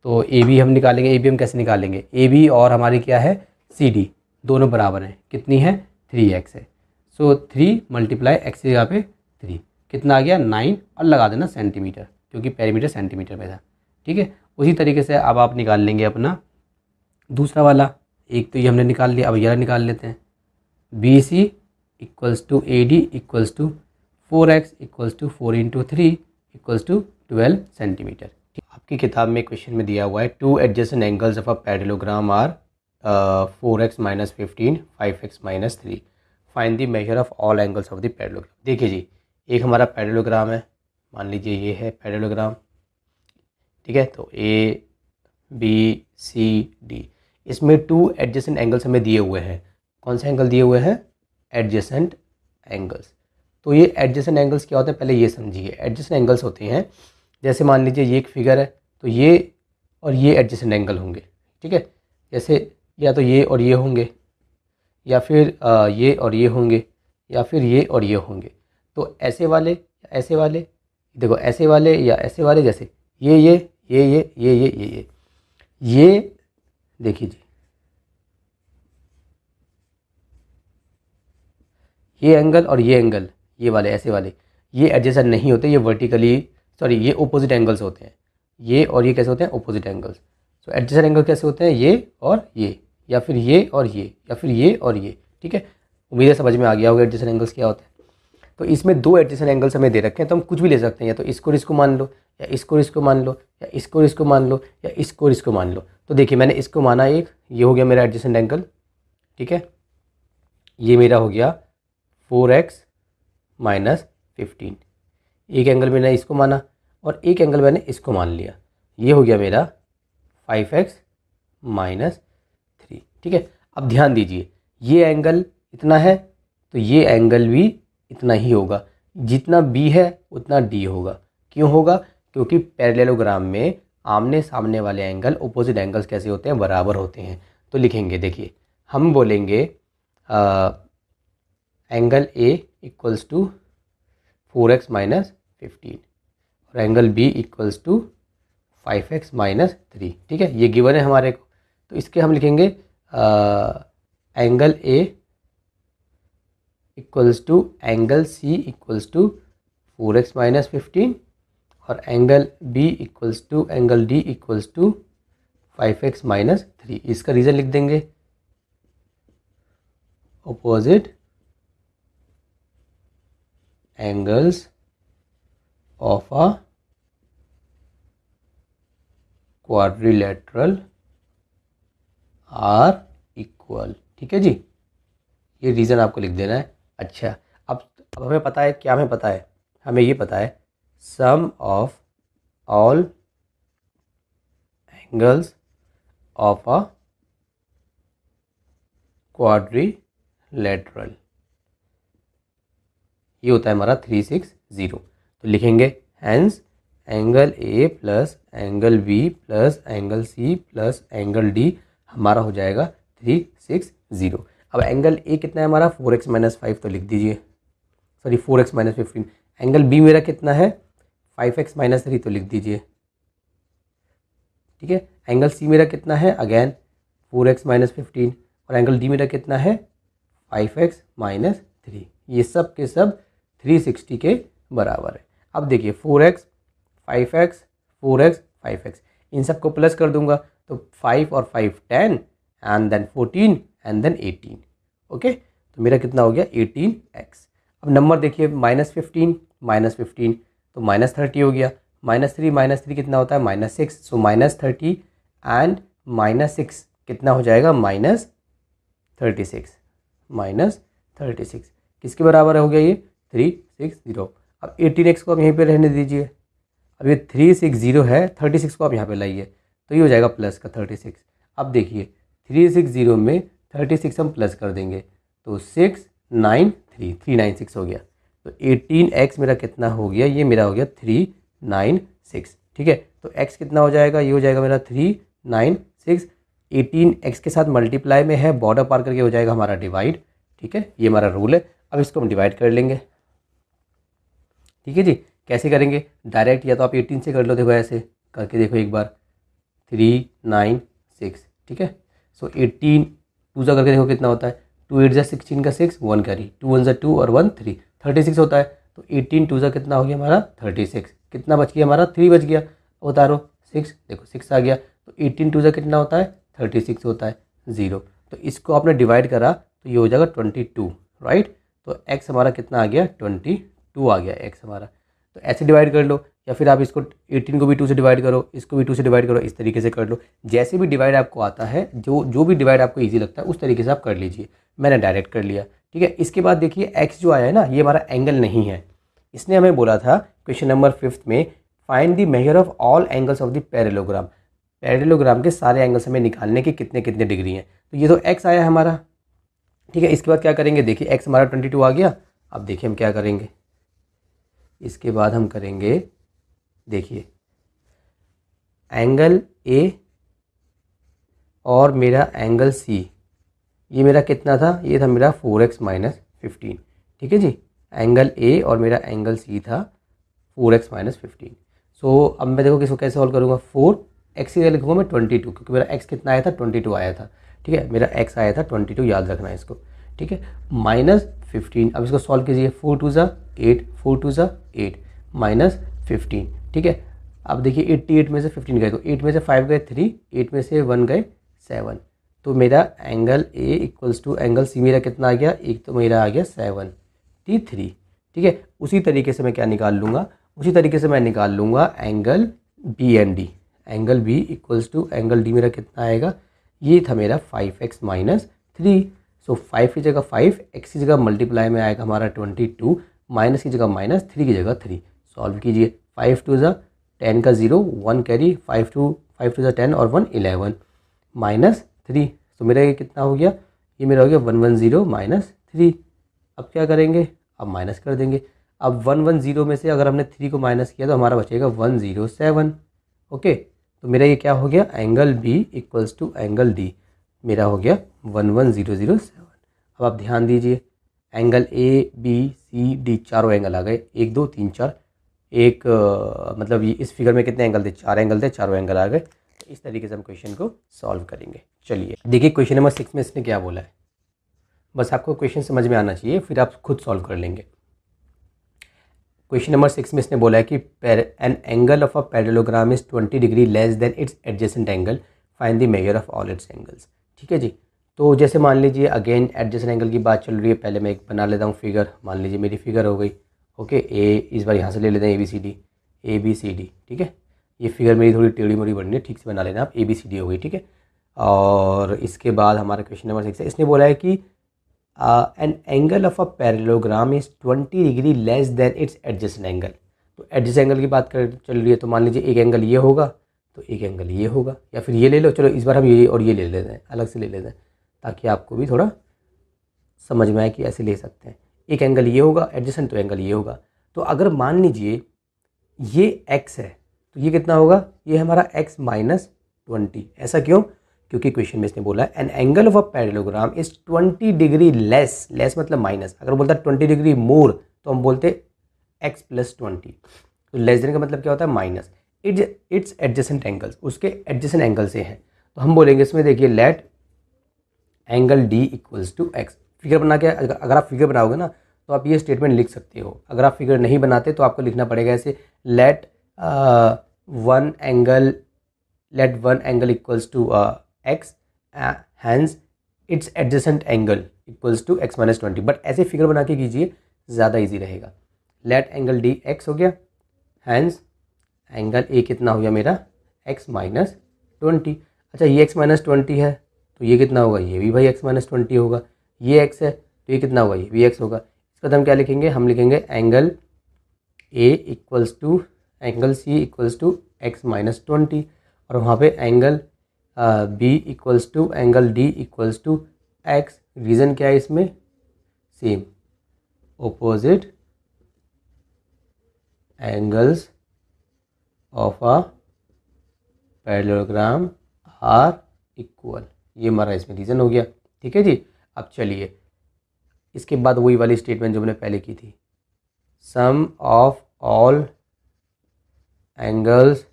Speaker 1: तो ए बी हम निकालेंगे, ए बी हम कैसे निकालेंगे, ए बी और हमारी क्या है सी डी दोनों बराबर हैं, कितनी है 3x है। सो 3 मल्टीप्लाई एक्स की जगह पे 3 कितना आ गया 9 और लगा देना सेंटीमीटर क्योंकि पेरीमीटर सेंटीमीटर में था। ठीक है, उसी तरीके से अब आप निकाल लेंगे अपना दूसरा वाला, एक तो ये हमने निकाल लिया, अब ये निकाल लेते हैं। B C equals to A D equals to 4x equals to 4 into 3 equals to 12 centimetre. आपकी किताब में क्वेश्चन में दिया हुआ है two adjacent angles of a parallelogram are 4x minus 15 5x minus 3 find the measure of all angles of the parallelogram. देखिए जी, एक हमारा पैरेललोग्राम है, मान लीजिए ये है पैरेललोग्राम, ठीक है। तो ए बी सी डी, इसमें टू एडजेसेंट एंगल्स हमें दिए हुए हैं। कौन से एंगल दिए हुए हैं, एडजेसेंट एंगल्स। तो ये एडजेसेंट एंगल्स क्या होते हैं, पहले ये समझिए। एडजेसेंट एंगल्स होते हैं, जैसे मान लीजिए ये एक फिगर है, तो ये और ये एडजेसेंट एंगल होंगे, ठीक है। जैसे या तो ये और ये होंगे, या फिर ये और ये होंगे, या फिर ये और ये होंगे। तो ऐसे वाले, ऐसे वाले, देखो ऐसे वाले या ऐसे वाले, जैसे ये देखिए जी, ये एंगल और ये एंगल, ये वाले ऐसे वाले, ये एडजेसेंट नहीं होते, ये वर्टिकली सॉरी ये ओपोजिट एंगल्स होते हैं। ये और ये कैसे होते हैं, ओपोजिट एंगल्स। तो एडजेसेंट एंगल कैसे होते हैं, ये और ये, या फिर ये और ये, या फिर ये और ये, ठीक है। उम्मीद है समझ में आ गया होगा एडजेसेंट एंगल्स क्या होते हैं। तो इसमें दो एडजेसेंट एंगल्स हमें दे रखे हैं, तो हम कुछ भी ले सकते हैं, या तो इसको और इसको मान लो, या इसको और इसको मान लो, या इसको और इसको मान लो, या इसको और इसको मान लो। तो देखिए मैंने इसको माना एक, ये हो गया मेरा एडजेसेंट एंगल, ठीक है। ये मेरा हो गया 4x माइनस 15। एक एंगल मैंने इसको माना और एक एंगल मैंने इसको मान लिया, ये हो गया मेरा 5x माइनस 3, ठीक है। अब ध्यान दीजिए, ये एंगल इतना है तो ये एंगल भी इतना ही होगा, जितना b है उतना d होगा। क्यों होगा, क्योंकि पैरेललोग्राम में आमने सामने वाले एंगल ओपोजिट एंगल्स कैसे होते हैं, बराबर होते हैं। तो लिखेंगे, देखिए हम बोलेंगे angle A equals to 4x minus 15 और angle B equals to 5x minus 3, ठीक है। ये गिवन है हमारे को, तो इसके हम लिखेंगे angle A equals to angle C equals to 4x minus 15 और angle B equals to angle D equals to 5x minus 3। इसका रीज़न लिख देंगे, opposite angles of a quadrilateral are equal, ठीक है जी। ये रीज़न आपको लिख देना है। अच्छा, अब हमें पता है, क्या हमें पता है, हमें ये पता है sum of all angles of a quadrilateral, ये होता है हमारा 360। तो लिखेंगे hence angle A plus angle B plus angle C plus angle D हमारा हो जाएगा 360। अब एंगल A कितना है हमारा 4x माइनस 5, तो लिख दीजिए, sorry 4x minus 15। Angle B मेरा कितना है 5x माइनस 3, तो लिख दीजिए, ठीक है। एंगल C मेरा कितना है, अगेन 4x माइनस 15 और एंगल D मेरा कितना है 5x माइनस 3। ये सब के सब 360 के बराबर है। अब देखिए 4x 5x 4x 5x, इन सब को प्लस कर दूंगा तो 5 और 5 10 and then 14 and then 18, okay. तो मेरा कितना हो गया 18x। अब नंबर देखिए माइनस 15 तो माइनस 30 हो गया, माइनस 3 कितना होता है minus 6, so minus 30 and minus 6 कितना हो जाएगा माइनस 36 किसके बराबर हो गया ये 360। अब 18x को आप यहीं पे रहने दीजिए, अब ये 360 है, 36 को आप यहाँ पे लाइए तो ये हो जाएगा प्लस का 36। अब देखिए 360 में 36 हम प्लस कर देंगे तो 396 हो गया। तो 18x मेरा कितना हो गया, ये मेरा हो गया 396, ठीक है। तो x कितना हो जाएगा, ये हो जाएगा मेरा 396। 18x के साथ मल्टीप्लाई में है, बॉर्डर पार करके हो जाएगा हमारा डिवाइड, ठीक है। ये हमारा रूल है। अब इसको हम डिवाइड कर लेंगे, ठीक है जी। कैसे करेंगे, डायरेक्ट या तो आप 18 से कर लो, देखो ऐसे करके देखो एक बार, 3 9 6, ठीक है। सो 18 2 जा करके देखो कितना होता है, 2 8 जा 16 का 6, 1 कैरी, 2 1 जा 2 और 1 3, 36 होता है। तो 18 2 जा कितना हो गया हमारा 36, कितना बच गया हमारा 3 बच गया, उतारो 6, देखो 6 आ गया। तो 18 2 जा कितना होता है 36 होता है 0। तो इसको आपने डिवाइड करा तो ये हो जाएगा 22, राइट। तो x हमारा कितना आ गया 22 आ गया x हमारा। तो ऐसे डिवाइड कर लो, या फिर आप इसको 18 को भी 2 से डिवाइड करो, इसको भी 2 से डिवाइड करो, इस तरीके से कर लो। जैसे भी डिवाइड आपको आता है, जो भी डिवाइड आपको इजी लगता है उस तरीके से आप कर लीजिए। मैंने डायरेक्ट कर लिया, ठीक है। इसके बाद देखिए x जो आया है ना, ये हमारा एंगल नहीं है। इसने हमें बोला था क्वेश्चन नंबर 5 में, find the measure of all angles of the parallelogram. Parallelogram के सारे एंगल्स हमें निकालने के कितने कितने डिग्री हैं। तो ये तो x आया हमारा, ठीक है। इसके बाद क्या करेंगे, देखिए x हमारा 22 आ गया। अब देखिए हम क्या करेंगे, इसके बाद हम करेंगे, देखिए एंगल A और मेरा एंगल C, ये मेरा कितना था, ये था मेरा 4x माइनस 15, ठीक है जी। एंगल A और मेरा एंगल C था 4x माइनस 15। सो अब मैं देखो किसको कैसे सॉल्व करूँगा, 4x की लिखूँगा मैं 22, क्योंकि मेरा x कितना आया था 22 आया था, ठीक है। मेरा x आया था 22, याद रखना है इसको, ठीक है। माइनस 15, अब इसको सॉल्व कीजिए, 4 2 ज़ा 8, 4 2 ज़ा 8 माइनस 15, ठीक है। अब देखिए 88 में से 15 गए तो 8 में से 5 गए 3, 8 में से 1 गए 7। तो मेरा angle A equals to angle C मेरा कितना आ गया, एक तो मेरा आ गया 73, ठीक है। उसी तरीके से मैं क्या निकाल लूँगा, उसी तरीके से मैं निकाल लूँगा angle B and D। Angle B equals to angle D मेरा कितना आएगा, ये था मेरा 5x माइनस 3। सो 5 की जगह 5, x की जगह मल्टीप्लाई में आएगा हमारा 22, माइनस की जगह माइनस, 3 की जगह 3। सॉल्व कीजिए, 5 2 ज़ा 10 का 0, 1 कैरी, 5 2 ज़ा 10 और 1 11 माइनस 3। तो मेरा ये कितना हो गया, ये मेरा हो गया 110 माइनस 3। अब क्या करेंगे, अब माइनस कर देंगे। अब 110 में से अगर हमने 3 को माइनस किया तो हमारा बचेगा 107, ओके। तो मेरा ये क्या हो गया, angle B equals to angle D मेरा हो गया 11007। अब आप ध्यान दीजिए, angle A B C D चारों एंगल आ गए, 1 2 3 4, एक मतलब ये इस फिगर में कितने एंगल थे, 4 एंगल थे, चारों एंगल आ गए। तो इस तरीके से हम क्वेश्चन को सॉल्व करेंगे। चलिए देखिए क्वेश्चन नंबर 6 में इसने क्या बोला है, बस आपको क्वेश्चन समझ में आना चाहिए, फिर आप खुद सॉल्व कर लेंगे। क्वेश्चन नंबर 6 में इसने बोला है कि an angle of a parallelogram is 20 degree less than it's adjacent angle, find the measure of all it's angles, ठीक है जी। तो जैसे मान लीजिए अगेन एडजेसेंट एंगल की बात चल रही है, पहले मैं एक बना लेता हूँ फिगर। मान लीजिए मेरी फिगर हो गई, ओके। ए इस बार यहाँ से ले लेते हैं ABCD, ठीक है। ये फिगर मेरी थोड़ी टेढ़ी मोड़ी बननी है, ठीक से बना लेना आप, ABCD हो गई, ठीक है। और इसके बाद हमारा क्वेश्चन नंबर 6 है, इसने बोला है कि an angle of a parallelogram is 20 degree less than it's adjacent angle. तो एडजेसेंट एंगल की बात कर चल रही है, तो मान लीजिए एक एंगल ये होगा तो एक एंगल ये होगा, या फिर ये ले लो, चलो इस बार हम ये और ये ले लेते हैं, अलग से ले लेते हैं, ताकि आपको भी थोड़ा समझ में आए कि ऐसे ले सकते हैं। एक एंगल ये होगा एडजेसेंट, तो एंगल ये होगा। तो अगर मान लीजिए ये x है तो ये कितना होगा, ये हमारा x माइनस 20। ऐसा क्यों, क्योंकि क्वेश्चन में इसने बोला है an angle of a parallelogram is 20 degree less, less मतलब माइनस। अगर बोलता है 20 डिग्री मोर तो हम बोलते x प्लस 20। तो लेस देन का मतलब क्या होता है, माइनस। इट्स एडजेसेंट एंगल्स, उसके एडजेसेंट एंगल से हैं, तो हम बोलेंगे इसमें, देखिए let angle D equals to x। Figure बना के अगर आप फिगर बनाओगे ना तो आप ये स्टेटमेंट लिख सकते हो। अगर आप फिगर नहीं बनाते तो आपको लिखना पड़ेगा ऐसे, let one angle equals to x, hence its adjacent angle equals to x minus 20। But ऐसे फिगर बना के कीजिए, ज़्यादा इजी रहेगा। लेट एंगल D x हो गया, हैंस एंगल A कितना हो गया मेरा x माइनस 20। अच्छा ये x माइनस 20 है तो ये कितना होगा, ये भी भाई x माइनस 20 होगा। ये x है तो ये कितना होगा, ये भी x होगा। इसका तो हम क्या लिखेंगे, हम लिखेंगे angle A equals to angle C equals to x minus 20, और वहाँ पे angle B equals to angle D equals to x। Reason क्या है इसमें, same opposite angles of a parallelogram are equal, ये हमारा इसमें रीज़न हो गया, ठीक है जी। अब चलिए इसके बाद वही वाली स्टेटमेंट जो मैंने पहले की थी, sum of all angles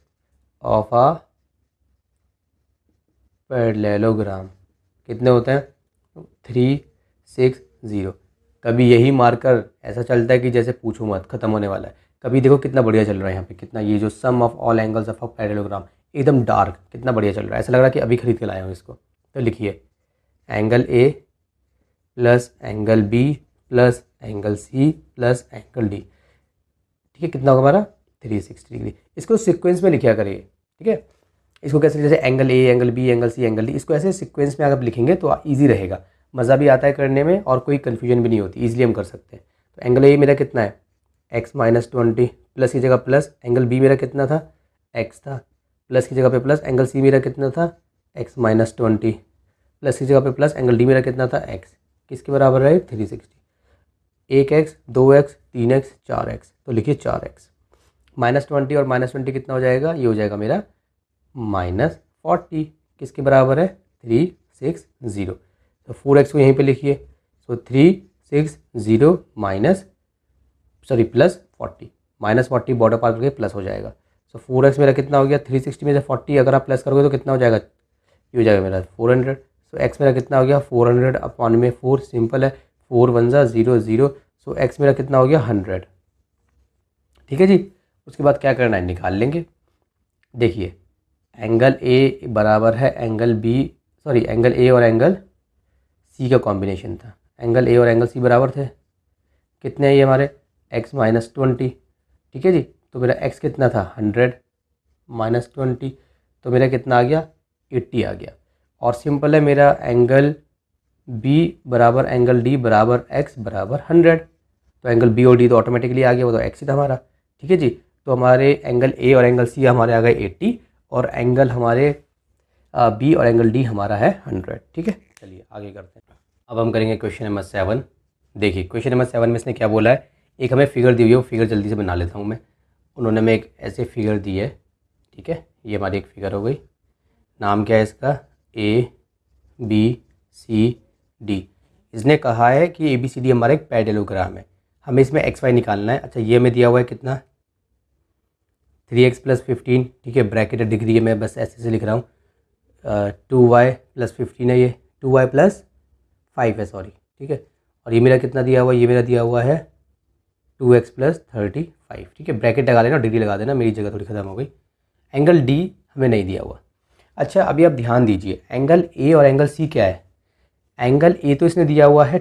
Speaker 1: of a parallelogram कितने होते हैं? 360। कभी यही मार्कर ऐसा चलता है कि जैसे पूछो मत, ख़त्म होने वाला है। कभी देखो कितना बढ़िया चल रहा है यहाँ पे, कितना ये जो sum of all angles of a parallelogram एकदम डार्क, कितना बढ़िया चल रहा है, ऐसा लग रहा है कि अभी खरीद के लाया हूँ इसको। तो लिखिए angle A plus angle B plus angle C plus angle D, ठीक है, कितना होगा हमारा? 360 डिग्री। इसको सीक्वेंस में लिखा करिए, ठीक है। इसको कैसे, जैसे angle A, angle B, angle C, angle D, इसको ऐसे सीक्वेंस में अगर आप लिखेंगे तो ईजी रहेगा, मज़ा भी आता है करने में और कोई कन्फ्यूजन भी नहीं होती, ईजिली हम कर सकते हैं। तो एंगल ए मेरा कितना है? x माइनस 20, प्लस की जगह प्लस। एंगल बी मेरा कितना था? x था, प्लस की जगह पे प्लस। एंगल सी मेरा कितना था? x माइनस 20, प्लस की जगह पे प्लस। एंगल डी मेरा कितना था? x, किसके बराबर है? 360। 1x, 2x, 3x, 4x, तो लिखिए 4x। माइनस 20 और माइनस 20 कितना हो जाएगा? ये हो जाएगा मेरा माइनस 40, किसके बराबर है? 360। तो 4x को यहीं पे लिखिए, सो 360 माइनस प्लस 40, माइनस 40 बॉर्डर पार करके प्लस हो जाएगा। सो 4x मेरा कितना हो गया? 360 में से 40 अगर आप प्लस करोगे तो कितना हो जाएगा? ये हो जाएगा मेरा 400। सो x मेरा कितना हो गया? 400 अपॉन में 4, सिंपल है, 4 1 0 0। सो x मेरा कितना हो गया? 100, ठीक है जी। उसके बाद क्या करना है? निकाल लेंगे। देखिए एंगल ए बराबर है angle B, sorry angle A और एंगल सी का कॉम्बिनेशन था। एंगल ए और एंगल सी बराबर थे, कितने हैं ये हमारे? x माइनस 20, ठीक है जी। तो मेरा x कितना था? 100 माइनस 20, तो मेरा कितना आ गया? 80 आ गया। और सिंपल है, मेरा एंगल b बराबर एंगल d बराबर x बराबर 100, तो एंगल b और d तो ऑटोमेटिकली आ गया, वो तो x ही था हमारा, ठीक है जी। तो हमारे एंगल a और एंगल c हमारे आ गए 80 और एंगल हमारे b और एंगल d हमारा है 100, ठीक है। चलिए आगे करते हैं। अब हम करेंगे क्वेश्चन नंबर 7। देखिए क्वेश्चन नंबर 7 में इसने क्या बोला है, एक हमें फिगर दी हुई है, वो फिगर जल्दी से बना लेता हूँ मैं। उन्होंने हमें एक ऐसे फिगर दी है, ठीक है, ये हमारी एक फिगर हो गई। नाम क्या है इसका? A B C D. इसने कहा है कि ABCD हमारा एक पैरेललोग्राम है, हमें इसमें XY निकालना है। अच्छा ये हमें दिया हुआ है कितना? 3x प्लस 15, ठीक है, ब्रैकेट डिग्री है, मैं बस ऐसे से लिख रहा हूँ। 2y प्लस 15 है, ये 2y प्लस 5 है, सॉरी, ठीक है। और ये मेरा कितना दिया हुआ है? ये मेरा दिया हुआ है 2x प्लस 35, ठीक है। ब्रैकेट लगा देना, डिग्री लगा देना, मेरी जगह थोड़ी ख़त्म हो गई। एंगल डी हमें नहीं दिया हुआ। अच्छा अभी आप ध्यान दीजिए, एंगल ए और एंगल सी क्या है? एंगल ए तो इसने दिया हुआ है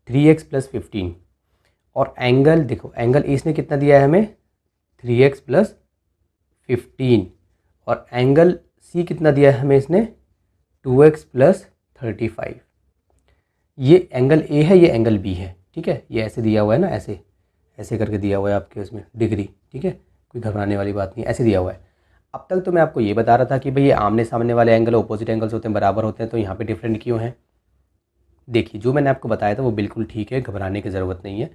Speaker 1: 3x प्लस 15, और एंगल देखो, एंगल ए इसने कितना दिया है हमें? 3x प्लस 15, और एंगल सी कितना दिया है हमें इसने? 2x plus 35। ये एंगल ए है, ये एंगल बी है, ठीक है। ये ऐसे दिया हुआ है ना, ऐसे ऐसे करके दिया हुआ है आपके उसमें डिग्री, ठीक है, कोई घबराने वाली बात नहीं, ऐसे दिया हुआ है। अब तक तो मैं आपको ये बता रहा था कि भाई ये आमने सामने वाले एंगल अपोजिट एंगल्स होते हैं, बराबर होते हैं, तो यहाँ पे डिफरेंट क्यों हैं? देखिए जो मैंने आपको बताया था वो बिल्कुल ठीक है, घबराने की ज़रूरत नहीं है,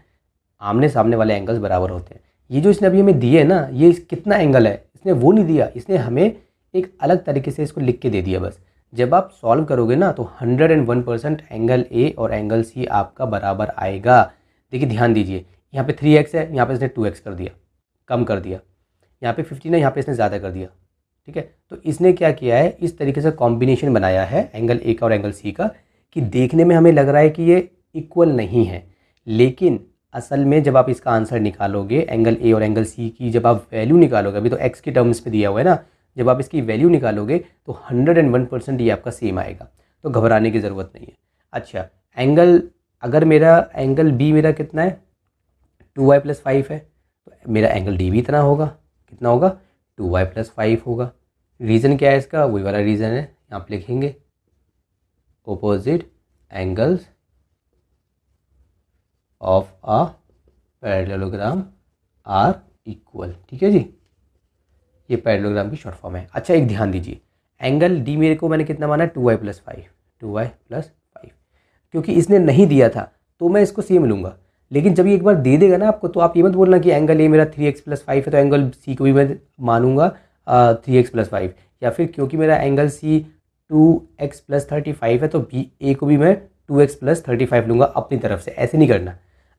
Speaker 1: आमने सामने वाले एंगल्स बराबर होते हैं। ये जो इसने अभी हमें दिए है ना, ये कितना एंगल है इसने वो नहीं दिया, इसने हमें एक अलग तरीके से इसको लिख के दे दिया बस। जब आप सॉल्व करोगे ना तो 101% एंगल ए और एंगल सी आपका बराबर आएगा। देखिए ध्यान दीजिए, यहाँ पे 3x है, यहाँ पे इसने 2x कर दिया, कम कर दिया। यहाँ पे 15 है, यहाँ पे इसने ज़्यादा कर दिया, ठीक है। तो इसने क्या किया है, इस तरीके से कॉम्बिनेशन बनाया है एंगल ए का और एंगल सी का, कि देखने में हमें लग रहा है कि ये इक्वल नहीं है, लेकिन असल में जब आप इसका आंसर निकालोगे, एंगल ए और एंगल सी की जब आप वैल्यू निकालोगे, अभी तो x की टर्म्स पे दिया हुआ है ना, जब आप इसकी वैल्यू निकालोगे तो 101% ये आपका सेम आएगा, तो घबराने की ज़रूरत नहीं है। अच्छा एंगल, अगर मेरा एंगल बी मेरा कितना है? 2y प्लस 5 है, तो मेरा एंगल डी भी इतना होगा, कितना होगा? 2y प्लस 5 होगा। रीज़न क्या है इसका? वही वाला रीज़न है, यहाँ पे लिखेंगे opposite angles of a parallelogram are equal, ठीक है जी, ये पैरेललोग्राम की शॉर्ट फॉर्म है। अच्छा एक ध्यान दीजिए, एंगल डी मेरे को मैंने कितना माना? 2y प्लस 5, 2y प्लस 5, क्योंकि इसने नहीं दिया था तो मैं इसको सेम लूँगा, लेकिन जब ये एक बार दे देगा ना आपको, तो आप ये मत बोलना कि एंगल ए मेरा 3x प्लस 5 है तो एंगल सी को भी मैं मानूंगा 3x प्लस 5, या फिर क्योंकि मेरा एंगल सी 2x प्लस 35 है तो बी ए को भी मैं 2x प्लस 35 लूँगा अपनी तरफ से। ऐसे नहीं करना।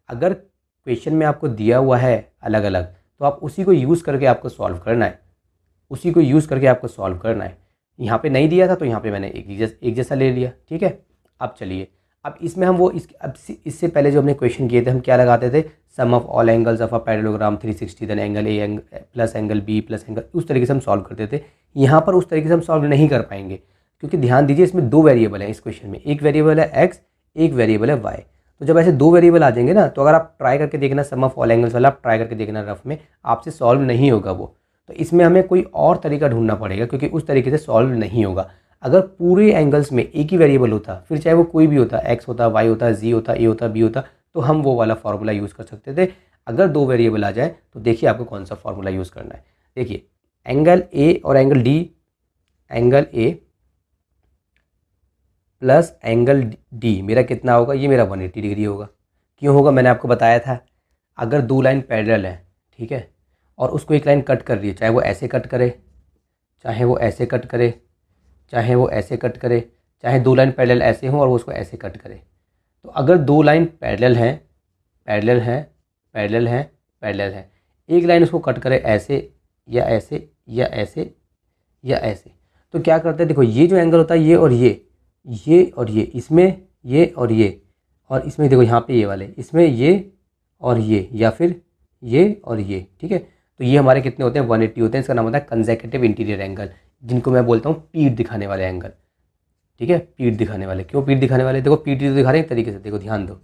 Speaker 1: अगर क्वेश्चन में आपको दिया हुआ है अलग अलग, तो आप उसी को यूज़ करके आपको सॉल्व करना है, उसी को यूज़ करके आपको सॉल्व करना है।
Speaker 2: यहाँ पे नहीं दिया था तो यहाँ पे मैंने एक जैसा ले लिया, ठीक है। अब चलिए, अब इसमें हम वो इससे पहले जो हमने क्वेश्चन किए थे हम क्या लगाते थे, sum of all angles of a parallelogram 360 then angle A plus angle B plus angle, उस तरीके से हम सॉल्व करते थे। यहाँ पर उस तरीके से हम सॉल्व नहीं कर पाएंगे, क्योंकि ध्यान दीजिए इसमें दो वेरिएबल हैं इस क्वेश्चन में, एक वेरिएबल है एक्स, एक वेरिएबल है वाई। तो जब ऐसे दो वेरिएबल आ जाएंगे ना, तो अगर आप ट्राई करके देखना सम ऑफ ऑल एंगल्स वाला, आप ट्राई करके देखना रफ में, आपसे सॉल्व नहीं होगा वो। तो इसमें हमें कोई और तरीका ढूंढना पड़ेगा, क्योंकि उस तरीके से सॉल्व नहीं होगा। अगर पूरे एंगल्स में एक ही वेरिएबल होता, फिर चाहे वो कोई भी होता, एक्स होता, वाई होता, जी होता, ए होता, बी होता, तो हम वो वाला फार्मूला यूज़ कर सकते थे। अगर दो वेरिएबल आ जाए तो देखिए आपको कौन सा फार्मूला यूज़ करना है। देखिए एंगल ए और angle D, angle A plus angle D मेरा कितना होगा, ये मेरा 180 डिग्री होगा। क्यों होगा, मैंने आपको बताया था, अगर दो लाइन पैरेलल है, ठीक है, और उसको एक लाइन कट कर रही है, चाहे वो ऐसे कट करे, चाहे वो ऐसे कट करे, चाहे वो ऐसे कट करे, चाहे दो लाइन पैरेलल ऐसे हों और वो उसको ऐसे कट करे। तो अगर दो लाइन पैरेलल हैं, पैरेलल हैं, पैरेलल हैं, पैरेलल हैं, एक लाइन उसको कट करे ऐसे या ऐसे या ऐसे या ऐसे, तो क्या करते हैं, देखो ये जो एंगल होता है ये और ये और ये, इसमें ये और इसमें देखो यहाँ पे ये वाले, इसमें ये और ये, या फिर ये और ये, ठीक है। तो ये हमारे कितने होते हैं, 180 होते हैं। इसका नाम होता है कंसेक्यूटिव इंटीरियर एंगल, जिनको मैं बोलता हूँ पीठ दिखाने वाले एंगल, ठीक है, पीठ दिखाने वाले। क्यों पीठ दिखाने वाले, देखो पीठ तो दिखा रहे हैं एक तरीके से, देखो ध्यान दो,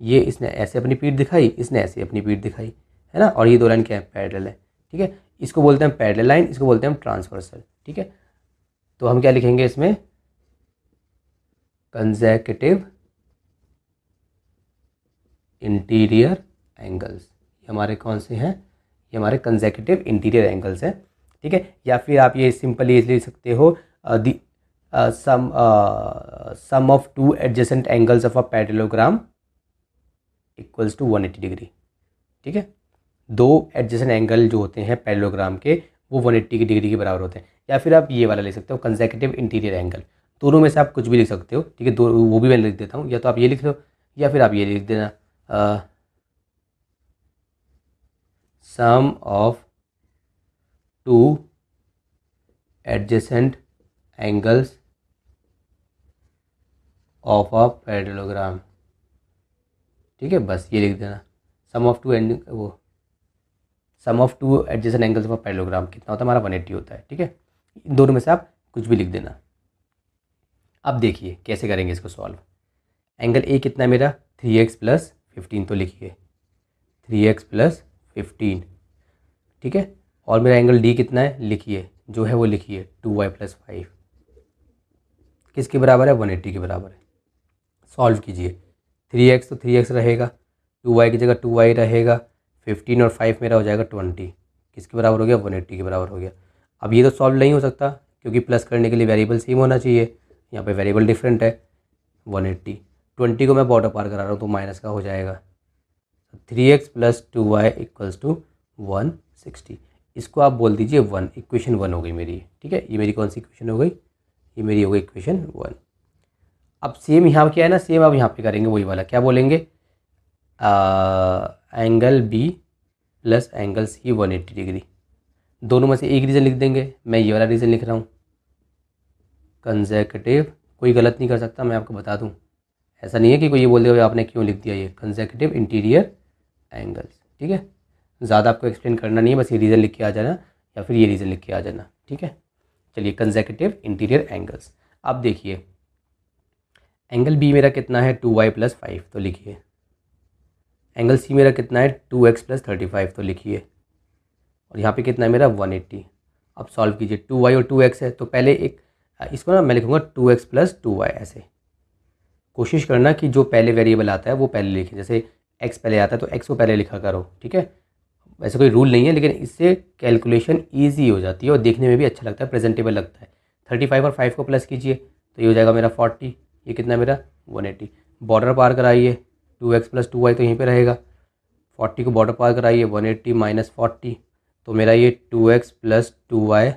Speaker 2: ये इसने ऐसे अपनी पीठ दिखाई, इसने ऐसे अपनी पीठ दिखाई, है ना, और ये दो लाइन क्या है, पैरेलल है, ठीक है। इसको बोलते हैं पैरेलल लाइन, इसको बोलते हैं हम ट्रांसवर्सल, ठीक है। तो हम क्या लिखेंगे इसमें, कंसेक्यूटिव इंटीरियर एंगल्स, ये हमारे कौन से हैं, ये हमारे कंसेक्यूटिव इंटीरियर एंगल्स हैं, ठीक है। या फिर आप ये सिंपली लिख सकते हो, sum of two adjacent angles of a parallelogram equals to 180 degree, ठीक है। दो एडजेसेंट एंगल जो होते हैं पैरेललोग्राम के, वो 180 डिग्री के बराबर होते हैं। या फिर आप ये वाला लिख सकते हो, कंसेक्यूटिव इंटीरियर एंगल। दोनों में से आप कुछ भी लिख सकते हो, ठीक है, दो वो भी मैं लिख देता हूँ, या तो आप ये लिख लो या फिर आप ये लिख देना, sum of two adjacent angles of a parallelogram, ठीक है, बस ये लिख देना, sum of two adjacent angles of a parallelogram कितना होता है हमारा, 180 होता है, ठीक है। इन दोनों में से आप कुछ भी लिख देना। अब देखिए कैसे करेंगे इसको सॉल्व। एंगल ए कितना है मेरा, 3x प्लस 15, तो लिखिए 3x प्लस 15, ठीक है। और मेरा एंगल डी कितना है, लिखिए, जो है वो लिखिए 2y प्लस 5, किसके बराबर है, 180 के बराबर है। सॉल्व कीजिए, 3x तो 3x रहेगा, 2y की जगह 2y रहेगा, 15 और 5 मेरा हो जाएगा 20, किसके बराबर हो गया, 180 के बराबर हो गया। अब ये तो सॉल्व नहीं हो सकता, क्योंकि प्लस करने के लिए वेरिएबल सेम होना चाहिए, यहाँ पे वेरिएबल डिफरेंट है, 180, 20 को मैं बॉर्डर पार करा रहा हूँ तो माइनस का हो जाएगा, 3x plus 2y equals to 160। इसको आप बोल दीजिए 1, इक्वेशन 1 हो गई मेरी, ठीक है। ये मेरी कौन सी इक्वेशन हो गई, ये मेरी हो गई इक्वेशन 1। अब सेम यहाँ क्या है ना, सेम अब यहाँ पे करेंगे वही वाला, क्या बोलेंगे, angle B plus angle C 180 degree, दोनों में से एक रीज़न लिख देंगे। मैं ये वाला रीज़न लिख रहा हूँ, कंसेक्यूटिव, कोई गलत नहीं कर सकता, मैं आपको बता दूँ, ऐसा नहीं है कि कोई ये बोल देगा आपने क्यों लिख दिया, ये कंसेक्यूटिव इंटीरियर एंगल्स, ठीक है। ज़्यादा आपको एक्सप्लेन करना नहीं है, बस ये रीज़न लिख के आ जाना या फिर ये रीज़न लिख के आ जाना, ठीक है। चलिए कंसेक्यूटिव इंटीरियर एंगल्स। अब देखिए एंगल बी मेरा कितना है, 2y प्लस 5, तो लिखिए। एंगल सी मेरा कितना है, 2x प्लस 35, तो लिखिए। और यहाँ पे कितना है मेरा, 180। अब सॉल्व कीजिए, 2y और 2x है, तो पहले एक इसको ना मैं लिखूँगा 2x प्लस 2y, ऐसे कोशिश करना कि जो पहले वेरिएबल आता है वो पहले लिखें, जैसे x पहले आता है तो x को पहले लिखा करो, ठीक है। वैसे कोई रूल नहीं है, लेकिन इससे कैलकुलेशन ईजी हो जाती है और देखने में भी अच्छा लगता है, प्रेजेंटेबल लगता है। 35 और 5 को प्लस कीजिए तो ये हो जाएगा मेरा 40, ये कितना मेरा 180। बॉर्डर पार कराइए, 2x प्लस 2y तो यहीं पे रहेगा, 40 को बॉर्डर पार कराइए, 180 माइनस 40, तो मेरा ये 2x plus 2y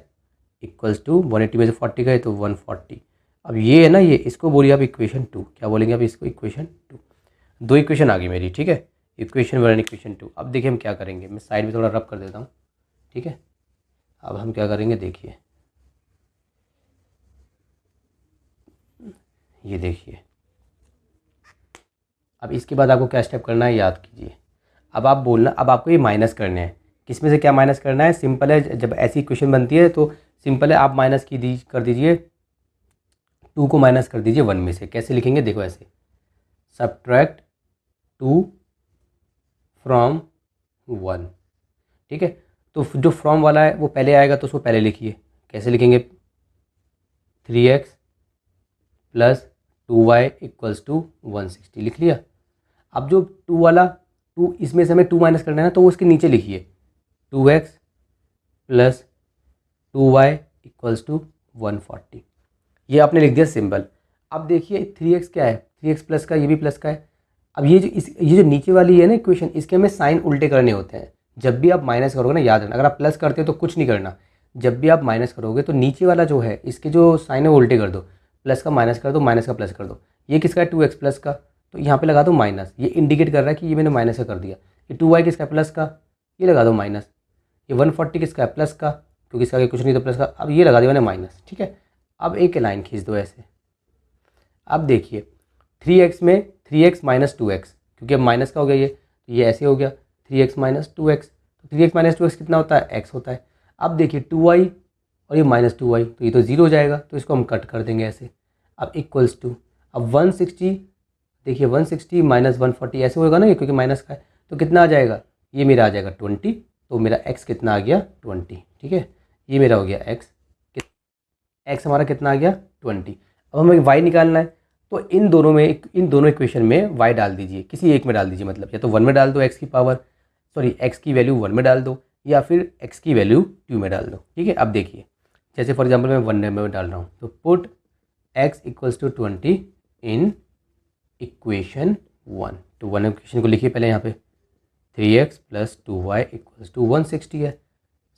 Speaker 2: equals to 180 में से 40 गए तो 140। अब ये है ना, ये इसको बोलिए आप इक्वेशन 2, क्या बोलेंगे आप इसको, इक्वेशन 2। दो इक्वेशन आ गई मेरी, ठीक है, इक्वेशन 1 एंड इक्वेशन 2। अब देखिए हम क्या करेंगे, मैं साइड में थोड़ा रब कर देता हूँ, ठीक है। अब हम क्या करेंगे देखिए, ये देखिए। अब इसके बाद आपको क्या स्टेप करना है याद कीजिए। अब आप बोलना, अब आपको ये माइनस करने हैं। किस में से क्या माइनस करना है? सिंपल है, जब ऐसी इक्वेशन बनती है तो सिंपल है, आप माइनस कर दीजिए 2 को माइनस कर दीजिए 1 में से। कैसे लिखेंगे? देखो ऐसे, सब्ट्रैक्ट 2 फ्रॉम 1। ठीक है, तो जो फ्रॉम वाला है वो पहले आएगा तो उसको पहले लिखिए। कैसे लिखेंगे? 3x plus 2y equals to 160 लिख लिया। अब जो 2 वाला 2, इसमें से हमें 2 माइनस करना है ना, तो वो उसके नीचे लिखिए 2x plus 2y equals to 140। ये आपने लिख दिया सिंबल। अब देखिए 3x क्या है? 3x प्लस का, ये भी प्लस का है। अब ये जो नीचे वाली है ना इक्वेशन, इसके हमें साइन उल्टे करने होते हैं। जब भी आप माइनस करोगे ना, याद रखना, अगर आप प्लस करते हो तो कुछ नहीं करना। जब भी आप माइनस करोगे तो नीचे वाला जो है, इसके जो साइन है वो उल्टे कर दो। प्लस का माइनस कर दो, माइनस का प्लस कर दो। ये किसका है? 2x प्लस का, तो यहाँ पे लगा दो माइनस। ये इंडिकेट कर रहा है कि ये मैंने माइनस का कर दिया। ये 2y किसका है? प्लस का, ये लगा दो माइनस। ये 140 किसका है? प्लस का, क्योंकि इसका आगे कुछ नहीं तो प्लस का। अब ये लगा दिया मैंने माइनस। ठीक है, अब एक लाइन खींच दो ऐसे। अब देखिए 3x में 3x माइनस 2x, क्योंकि अब माइनस का हो गया ये ऐसे हो गया 3x माइनस 2x। तो 3x माइनस 2x कितना होता है? x होता है। अब देखिए 2y और ये माइनस 2y, तो ये तो 0 हो जाएगा, तो इसको हम कट कर देंगे ऐसे। अब इक्वल्स टू, अब 160, देखिए 160 माइनस 140 ऐसे होगा ना, ये क्योंकि माइनस का है, तो कितना आ जाएगा? ये मेरा आ जाएगा 20। तो मेरा x कितना आ गया? 20। ठीक है, ये मेरा हो गया x हमारा कितना आ गया? 20। अब हमें y निकालना है, तो इन दोनों इक्वेशन में y डाल दीजिए, किसी एक में डाल दीजिए। मतलब या तो 1 में डाल दो, x की वैल्यू 1 में डाल दो, या फिर x की वैल्यू 2 में डाल दो। ठीक है, अब देखिए जैसे फॉर एग्जांपल मैं 1 में डाल रहा हूँ, तो put x equals to 20 in equation 1। तो 1 इक्वेशन को लिखिए पहले यहाँ पे, 3x plus 2y equals to 160 है।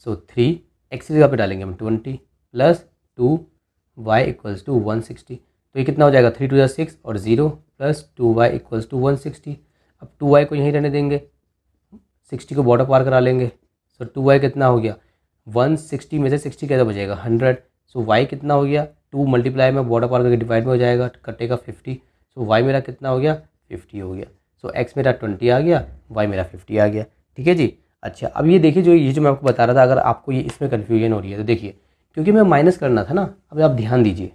Speaker 2: सो 3x की जगह पे डालेंगे हम 20 प्लस 2y इक्वल्स टू 160। तो ये कितना हो जाएगा? 3 2 6 और 0 प्लस 2y इक्वल्स टू 160। अब 2y को यहीं रहने देंगे, 60 को बॉर्डर पार करा लेंगे। सो 2y कितना हो गया? 160 में से 60 कैसे बचेगा? 100। सो y कितना हो गया? 2 मल्टीप्लाई में बॉर्डर पार करके डिवाइड में हो जाएगा, कटेगा 50। सो y मेरा कितना हो गया? 50 हो गया। सो x मेरा 20 आ गया, y मेरा 50 आ गया। ठीक है जी। अच्छा, अब ये देखिए जो मैं आपको बता रहा था, अगर आपको ये इसमें कन्फ्यूजन हो रही है तो देखिए, क्योंकि मैं माइनस करना था ना, अब आप ध्यान दीजिए,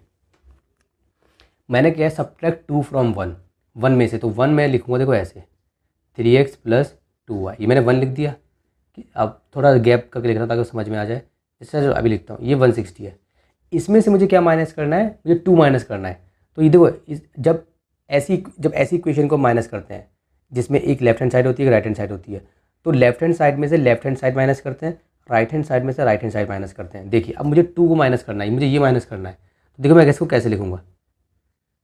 Speaker 2: मैंने क्या है? सब्ट्रैक्ट 2 फ्रॉम 1 में से, तो 1 मैं लिखूँगा देखो ऐसे, 3x प्लस 2y। ये मैंने 1 लिख दिया। अब थोड़ा गैप करके लिखना ताकि समझ में आ जाए। इससे जो अभी लिखता हूँ, ये 160 है। इसमें से मुझे क्या माइनस करना है? मुझे 2 माइनस करना है। तो ये देखो, जब ऐसी इक्वेशन को माइनस करते हैं जिसमें एक लेफ्ट हैंड साइड होती है, एक राइट हैंड साइड होती है, तो लेफ्ट हैंड साइड में से लेफ्ट हैंड साइड माइनस करते हैं, राइट हैंड साइड में से राइट हैंड साइड माइनस करते हैं। देखिए अब मुझे 2 को माइनस करना है, मुझे ये माइनस करना है। तो देखो मैं इसको कैसे लिखूँगा,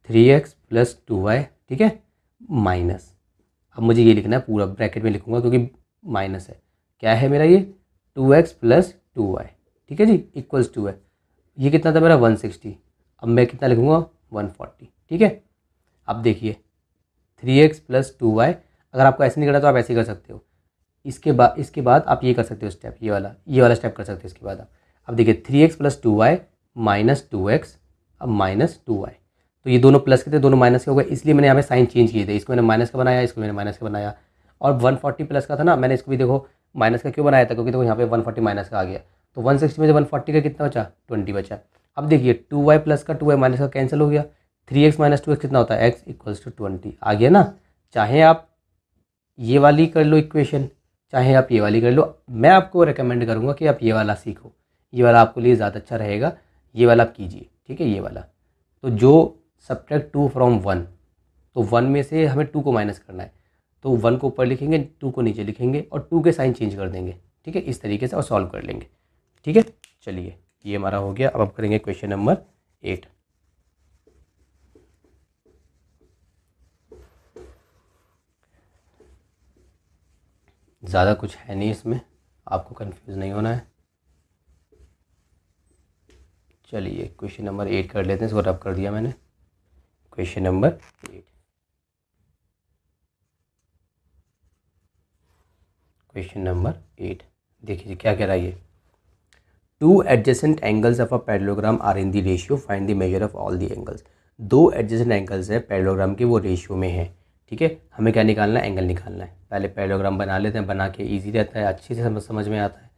Speaker 2: 3x प्लस 2y। ठीक है, माइनस, अब मुझे ये लिखना है पूरा ब्रैकेट में लिखूँगा क्योंकि माइनस है। क्या है मेरा ये? 2x plus 2y। ठीक है जी, इक्वल्स टू है, ये कितना था मेरा? 160। अब मैं कितना लिखूँगा? 140। ठीक है, अब देखिए 3x प्लस 2y, अगर आपको ऐसे नहीं करना तो आप ऐसे कर सकते हो। इसके बाद आप ये कर सकते हो स्टेप, ये वाला स्टेप कर सकते हो इसके बाद आप। अब देखिए 3x plus 2y minus 2x, अब माइनस 2y। तो ये दोनों प्लस के थे, दोनों माइनस के हो गए, इसलिए मैंने यहाँ पे साइन चेंज किए थे। इसको मैंने माइनस का बनाया, इसको मैंने माइनस का बनाया। और 140 प्लस का था ना, मैंने इसको भी देखो माइनस का क्यों बनाया था, क्योंकि देखो यहाँ पे 140 माइनस का आ गया। तो 160 में से 140 का कितना बचा? 20 बचा। अब देखिए 2y प्लस का 2y माइनस का कैंसिल हो गया। 3x माइनस 2x कितना होता है? x इक्वल्स टू 20 आ गया ना। चाहे आप ये वाली कर लो इक्वेशन, चाहे आप ये वाली कर लो, मैं आपको रिकमेंड करूँगा कि आप ये वाला सीखो, ये वाला आपके लिए ज़्यादा अच्छा रहेगा। ये वाला आप कीजिए, ठीक है, ये वाला। तो जो सब्ट्रैक्ट 2 फ्रॉम 1, तो 1 में से हमें 2 को माइनस करना है, तो 1 को ऊपर लिखेंगे, 2 को नीचे लिखेंगे और 2 के साइन चेंज कर देंगे। ठीक है, इस तरीके से और सॉल्व कर लेंगे। ठीक है, चलिए ये हमारा हो गया। अब हम करेंगे क्वेश्चन नंबर 8। ज़्यादा कुछ है नहीं इसमें, आपको कंफ्यूज नहीं होना है। चलिए क्वेश्चन नंबर 8 कर लेते हैं, इसको रब कर दिया मैंने। क्वेश्चन नंबर 8, क्वेश्चन नंबर 8 देखिए क्या कह रहा है ये। 2 adjacent angles of a parallelogram are in the ratio, find the measure of all the angles। दो एडजेसेंट एंगल्स है पैरेललोग्राम के, वो रेशियो में है। ठीक है, हमें क्या निकालना है, एंगल निकालना है। पहले पैरेललोग्राम बना लेते हैं, बना के ईजी रहता है, अच्छे से समझ में आता है।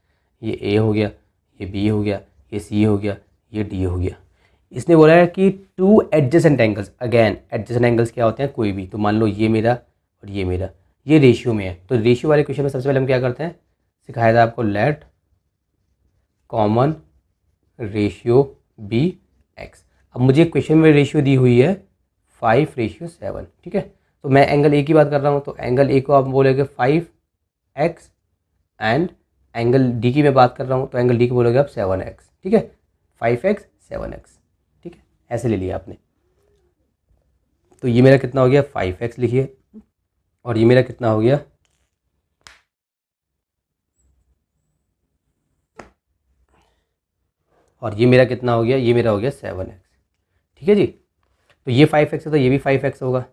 Speaker 2: ये ए हो गया, ये बी हो गया, ये सी हो गया, ये डी हो गया। इसने बोला है कि to adjacent angles, again adjacent angles क्या होते हैं, कोई भी, तो मान लो ये मेरा और ये मेरा, ये रेशियो में है। तो रेशियो वाले क्वेश्चन में सबसे पहले हम क्या करते हैं, सिखाया था आपको, let common ratio be x. अब मुझे क्वेश्चन में रेशियो दी हुई है 5:7। ठीक है, तो मैं एंगल ए की बात कर रहा हूँ, तो एंगल ए को आप बोलोगे 5x, एंड एंगल डी की मैं बात कर रहा हूँ, तो एंगल डी को बोलोगे आप 7x। ठीक है, 5x 7x। ठीक है, ऐसे ले लिया आपने। तो ये मेरा कितना हो गया, 5x लिखिए, और ये मेरा कितना हो गया, और ये मेरा कितना हो गया, ये मेरा हो गया 7x। ठीक है जी, तो ये 5x है तो ये भी 5x होगा,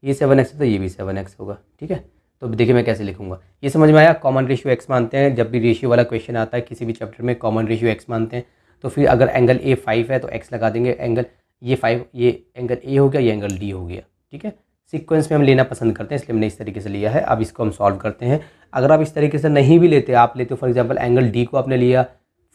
Speaker 2: ये 7x है तो ये भी 7x होगा। ठीक है, तो देखिए मैं कैसे लिखूंगा, ये समझ में आया। कॉमन रेशियो x मानते हैं, जब भी रेशियो वाला क्वेश्चन आता है किसी भी चैप्टर में कॉमन रेशियो x मानते हैं। तो फिर अगर एंगल ए 5 है तो x लगा देंगे, एंगल ये 5, ये एंगल ए हो गया, ये एंगल डी हो गया। ठीक है, सीक्वेंस में हम लेना पसंद करते हैं, इसलिए हमने इस तरीके से लिया है। अब इसको हम सॉल्व करते हैं। अगर आप इस तरीके से नहीं भी लेते, आप लेते हो फॉर एग्जाम्पल एंगल डी को आपने लिया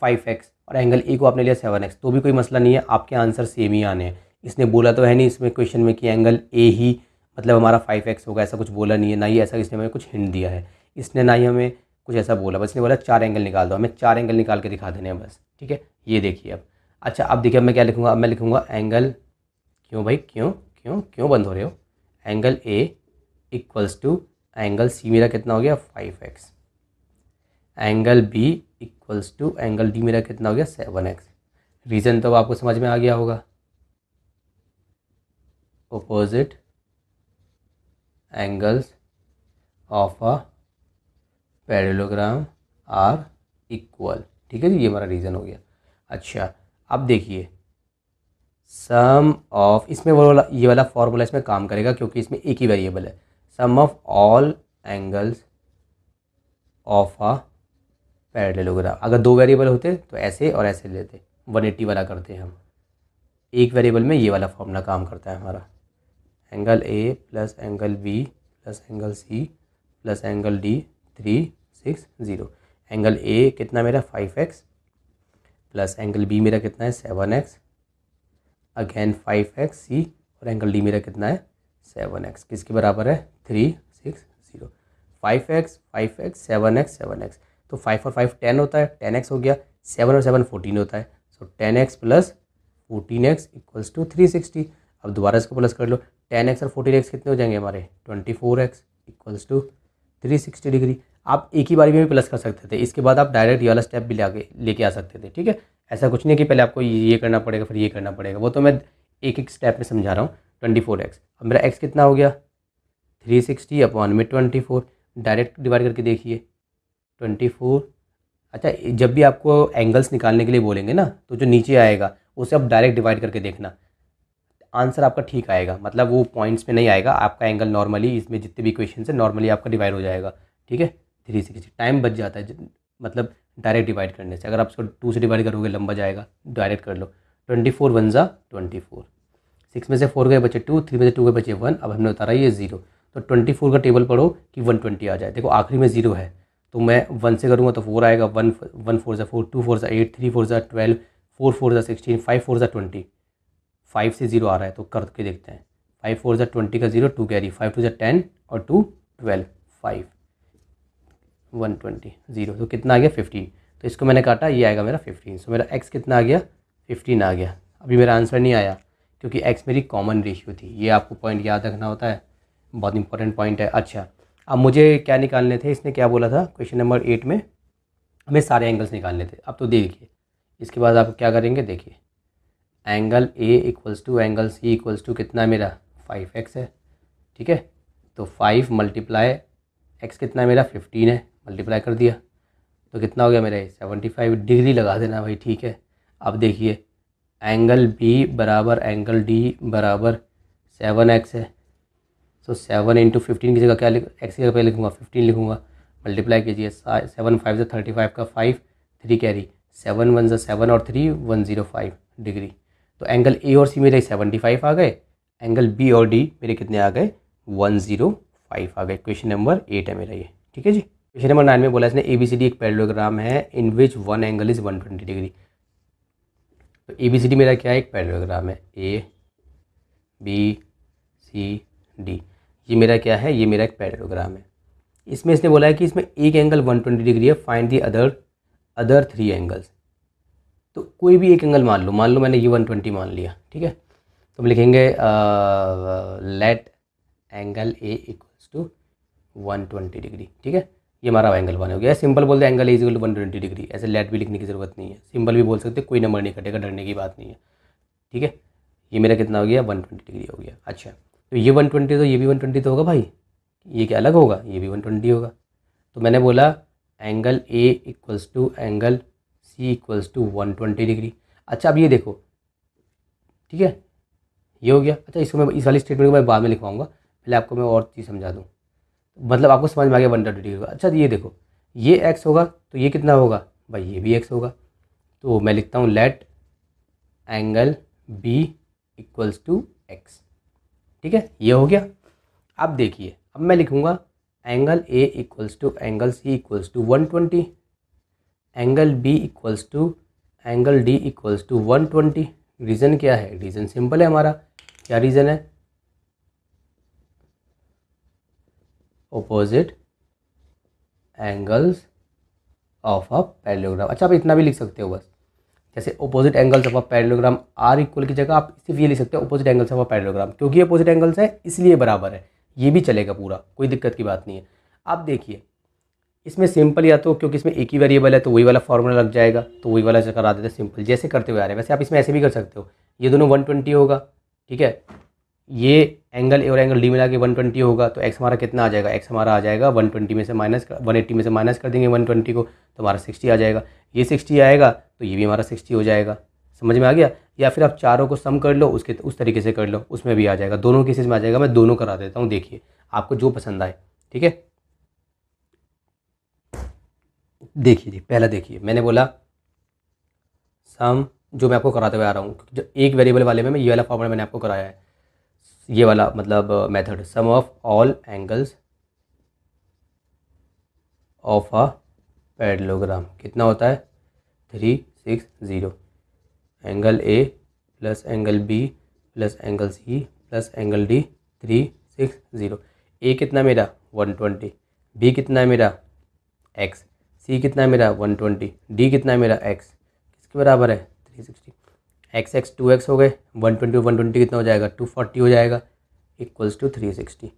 Speaker 2: 5x और एंगल ए को आपने लिया 7x, तो भी कोई मसला नहीं है, आपके आंसर सेम ही आने हैं। इसने बोला तो है नहीं इसमें क्वेश्चन में कि एंगल ए ही मतलब हमारा 5x होगा, ऐसा कुछ बोला नहीं है, ना ही ऐसा इसने हमें कुछ हिंट दिया है, इसने ना ही हमें कुछ ऐसा बोला, बस इसने बोला 4 एंगल निकाल दो, हमें 4 एंगल निकाल के दिखा देने हैं बस। ठीक है, ये देखिए अब। अच्छा, अब देखिए अब मैं क्या लिखूँगा, अब मैं लिखूँगा एंगल, क्यों भाई, क्यों क्यों क्यों बंद हो रहे हो, angle A equals to angle C मेरा कितना हो गया 5x, angle B equals to angle D मेरा कितना हो गया 7x। रीज़न तो आपको समझ में आ गया होगा, opposite angles of a parallelogram are equal. ठीक है जी, ये हमारा रीज़न हो गया। अच्छा, अब देखिए सम ऑफ, इसमें वो वाला ये वाला फॉर्मूला इसमें काम करेगा क्योंकि इसमें एक ही वेरिएबल है। Sum of all angles of a parallelogram, अगर 2 वेरिएबल होते तो ऐसे और ऐसे लेते, 180 वाला करते हैं हम। एक वेरिएबल में ये वाला फॉर्मूला काम करता है हमारा, angle A plus angle B plus angle C plus angle D 360। Angle A कितना मेरा 5x प्लस एंगल बी मेरा कितना है 7x, अगेन 5x सी, और एंगल डी मेरा कितना है 7x, किसके बराबर है 360। 5x 5x 7x 7x, तो 5 और 5 10 होता है, 10x हो गया, 7 और 7 14 होता है, सो 10x plus 14x equals to 360। अब दोबारा इसको प्लस कर लो, 10x और 14x कितने हो जाएंगे हमारे 24x इक्वल्स टू 360 डिग्री। आप एक ही बारी में भी प्लस कर सकते थे, इसके बाद आप डायरेक्ट ये वाला स्टेप भी लेके आ सकते थे। ठीक है, ऐसा कुछ नहीं कि पहले आपको ये करना पड़ेगा फिर ये करना पड़ेगा, वो तो मैं एक एक स्टेप में समझा रहा हूँ। 24x, अब मेरा x कितना हो गया 360 अपॉन में 24, डायरेक्ट डिवाइड करके देखिए 24। अच्छा, जब भी आपको एंगल्स निकालने के लिए बोलेंगे ना, तो जो नीचे आएगा उसे आप डायरेक्ट डिवाइड करके देखना, आंसर आपका ठीक आएगा, मतलब वो पॉइंट्स में नहीं आएगा, आपका एंगल नॉर्मली इसमें जितने भी क्वेश्चन है नॉर्मली आपका डिवाइड हो जाएगा। ठीक है, 360 टाइम बच जाता है, मतलब डायरेक्ट डिवाइड करने से। अगर आप उसको 2 से डिवाइड करोगे लंबा जाएगा, डायरेक्ट कर लो। 24 1 जा 24, 6 में से 4 गए बचे 2, 3 में से 2 गए बचे 1, अब हमने उतारा ये 0, तो 24 का टेबल पढ़ो कि 120 आ जाए। देखो आखिरी में 0 है, तो मैं 1 से करूँगा तो 4 आएगा, 1 4 जा 4, 2 4 जा 8, 3 4 जा 12, 4 4 जा 16, 5 4 जा 20, 5 से 0 आ रहा है तो करके देखते हैं। 5 4 जा 20 का 0, 2 कैरी, 5 2 जा 10 और 2 12, 5 120 0, तो कितना आ गया 15। तो इसको मैंने काटा, ये आएगा मेरा 15, सो मेरा x कितना आ गया 15 आ गया। अभी मेरा आंसर नहीं आया क्योंकि x मेरी कॉमन रेशियो थी, ये आपको पॉइंट याद रखना होता है, बहुत इंपॉर्टेंट पॉइंट है। अच्छा, अब मुझे क्या निकालने थे, इसने क्या बोला था क्वेश्चन नंबर 8 में, हमें सारे एंगल्स निकालने थे। अब तो देखिए इसके बाद आप क्या करेंगे, देखिए angle A equals to angle C equals to कितना मेरा 5x है। ठीक है, तो 5 मल्टीप्लाई x कितना है मेरा 15 है, मल्टीप्लाई कर दिया तो कितना हो गया मेरा 75 डिग्री लगा देना भाई। ठीक है, अब देखिए एंगल बी बराबर एंगल डी बराबर 7x है, सो 7 इंटू 15 की जगह क्या x की जगह पे लिखूँगा 15 लिखूँगा, मल्टीप्लाई कीजिए 7 5 से 35 का 5, 3 कैरी, 7 1 से 7 और 3 105 डिग्री। तो एंगल ए और सी मेरे 75 आ गए, एंगल बी और डी मेरे कितने आ गए 105 आ गए। क्वेश्चन नंबर 8 है मेरा ये, ठीक है जी। क्वेश्चन नंबर 9 में बोला इसने ABCD एक पैरेललोग्राम है in which one angle is 120 degree. तो ABCD मेरा क्या है, एक पैरेललोग्राम है, ABCD ये मेरा क्या है, ये मेरा एक पैरेललोग्राम है। इसमें इसने बोला है कि इसमें एक एंगल 120 डिग्री है, फाइंड दी अदर 3 एंगल्स। तो कोई भी एक एंगल मान लो मैंने ये 120 मान लिया, ठीक है। तो हम लिखेंगे let angle A equals to 120 degree, ठीक है। ये हमारा एंगल 1 हो गया। सिंपल बोल दे angle A equal to 120 degree, ऐसे लेट भी लिखने की ज़रूरत नहीं है, सिंपल भी बोल सकते, कोई नंबर नहीं कटेगा, डरने की बात नहीं है, ठीक है। ये मेरा कितना हो गया 120 डिग्री हो गया। अच्छा तो ये 120 तो ये भी 120 तो होगा भाई, ये क्या अलग होगा, ये भी 120 होगा। तो मैंने बोला angle A equals to angle C equals to 120 degree. अच्छा अब ये देखो, ठीक है, ये हो गया। अच्छा इसको मैं इस वाली स्टेटमेंट को मैं बाद में लिखवाऊंगा, पहले आपको मैं और चीज़ समझा दूँ, मतलब आपको समझ में आ गया 120 डिग्री होगा। अच्छा ये देखो ये x होगा तो ये कितना होगा भाई, ये भी x होगा। तो मैं लिखता हूँ let angle b equals to x, ठीक है, ये हो गया। अब देखिए अब मैं लिखूँगा angle a equals to angle c equals to 120, angle b equals to angle d equals to 120। Reason क्या है, रीज़न सिंपल है हमारा, क्या रीज़न है, opposite angles of a parallelogram. अच्छा आप इतना भी लिख सकते हो बस, जैसे opposite angles of a parallelogram are equal की जगह आप सिर्फ ये लिख सकते हो opposite angles of a parallelogram, क्योंकि ये ऑपोजिट एंगल्स है इसलिए बराबर है, ये भी चलेगा पूरा, कोई दिक्कत की बात नहीं है। अब देखिए इसमें सिंपल, या तो क्योंकि इसमें एक ही वेरिएबल है तो वही वाला फॉर्मूला लग जाएगा, तो वही वाला करा देते हैं सिंपल, जैसे करते हुए आ रहे हैं। वैसे आप इसमें ऐसे भी कर सकते हो, ये दोनों 120 होगा, ठीक है, ये एंगल ए और एंगल डी मिला के 120 होगा, तो एक्स हमारा कितना आ जाएगा, एक्स हमारा आ जाएगा 120 में से माइनस 180 में से माइनस कर देंगे 120 को, तो हमारा 60 आ जाएगा। ये 60 आएगा तो ये भी हमारा 60 हो जाएगा, समझ में आ गया। या फिर आप चारों को सम कर लो, उसके उस तरीके से कर लो, उसमें भी आ जाएगा, दोनों केसेस में आ जाएगा। मैं दोनों करा देता हूँ, देखिए आपको जो पसंद आए, ठीक है। देखिए जी पहला देखिए, मैंने बोला सम, जो मैं आपको कराते हुए आ रहा हूँ, जो एक वेरिएबल वाले में ये वाला फॉर्मूला मैंने आपको कराया है, ये वाला मतलब method, sum of all angles of a parallelogram कितना होता है 360, angle A plus angle B plus angle C plus angle D 360। A कितना मेरा 120, बी कितना है मेरा x, सी कितना है मेरा 120, डी कितना है मेरा x, किसके बराबर है 360। एक्स एक्स 2x हो गए, 120 120 कितना हो जाएगा 240 हो जाएगा, इक्वल्स टू 360।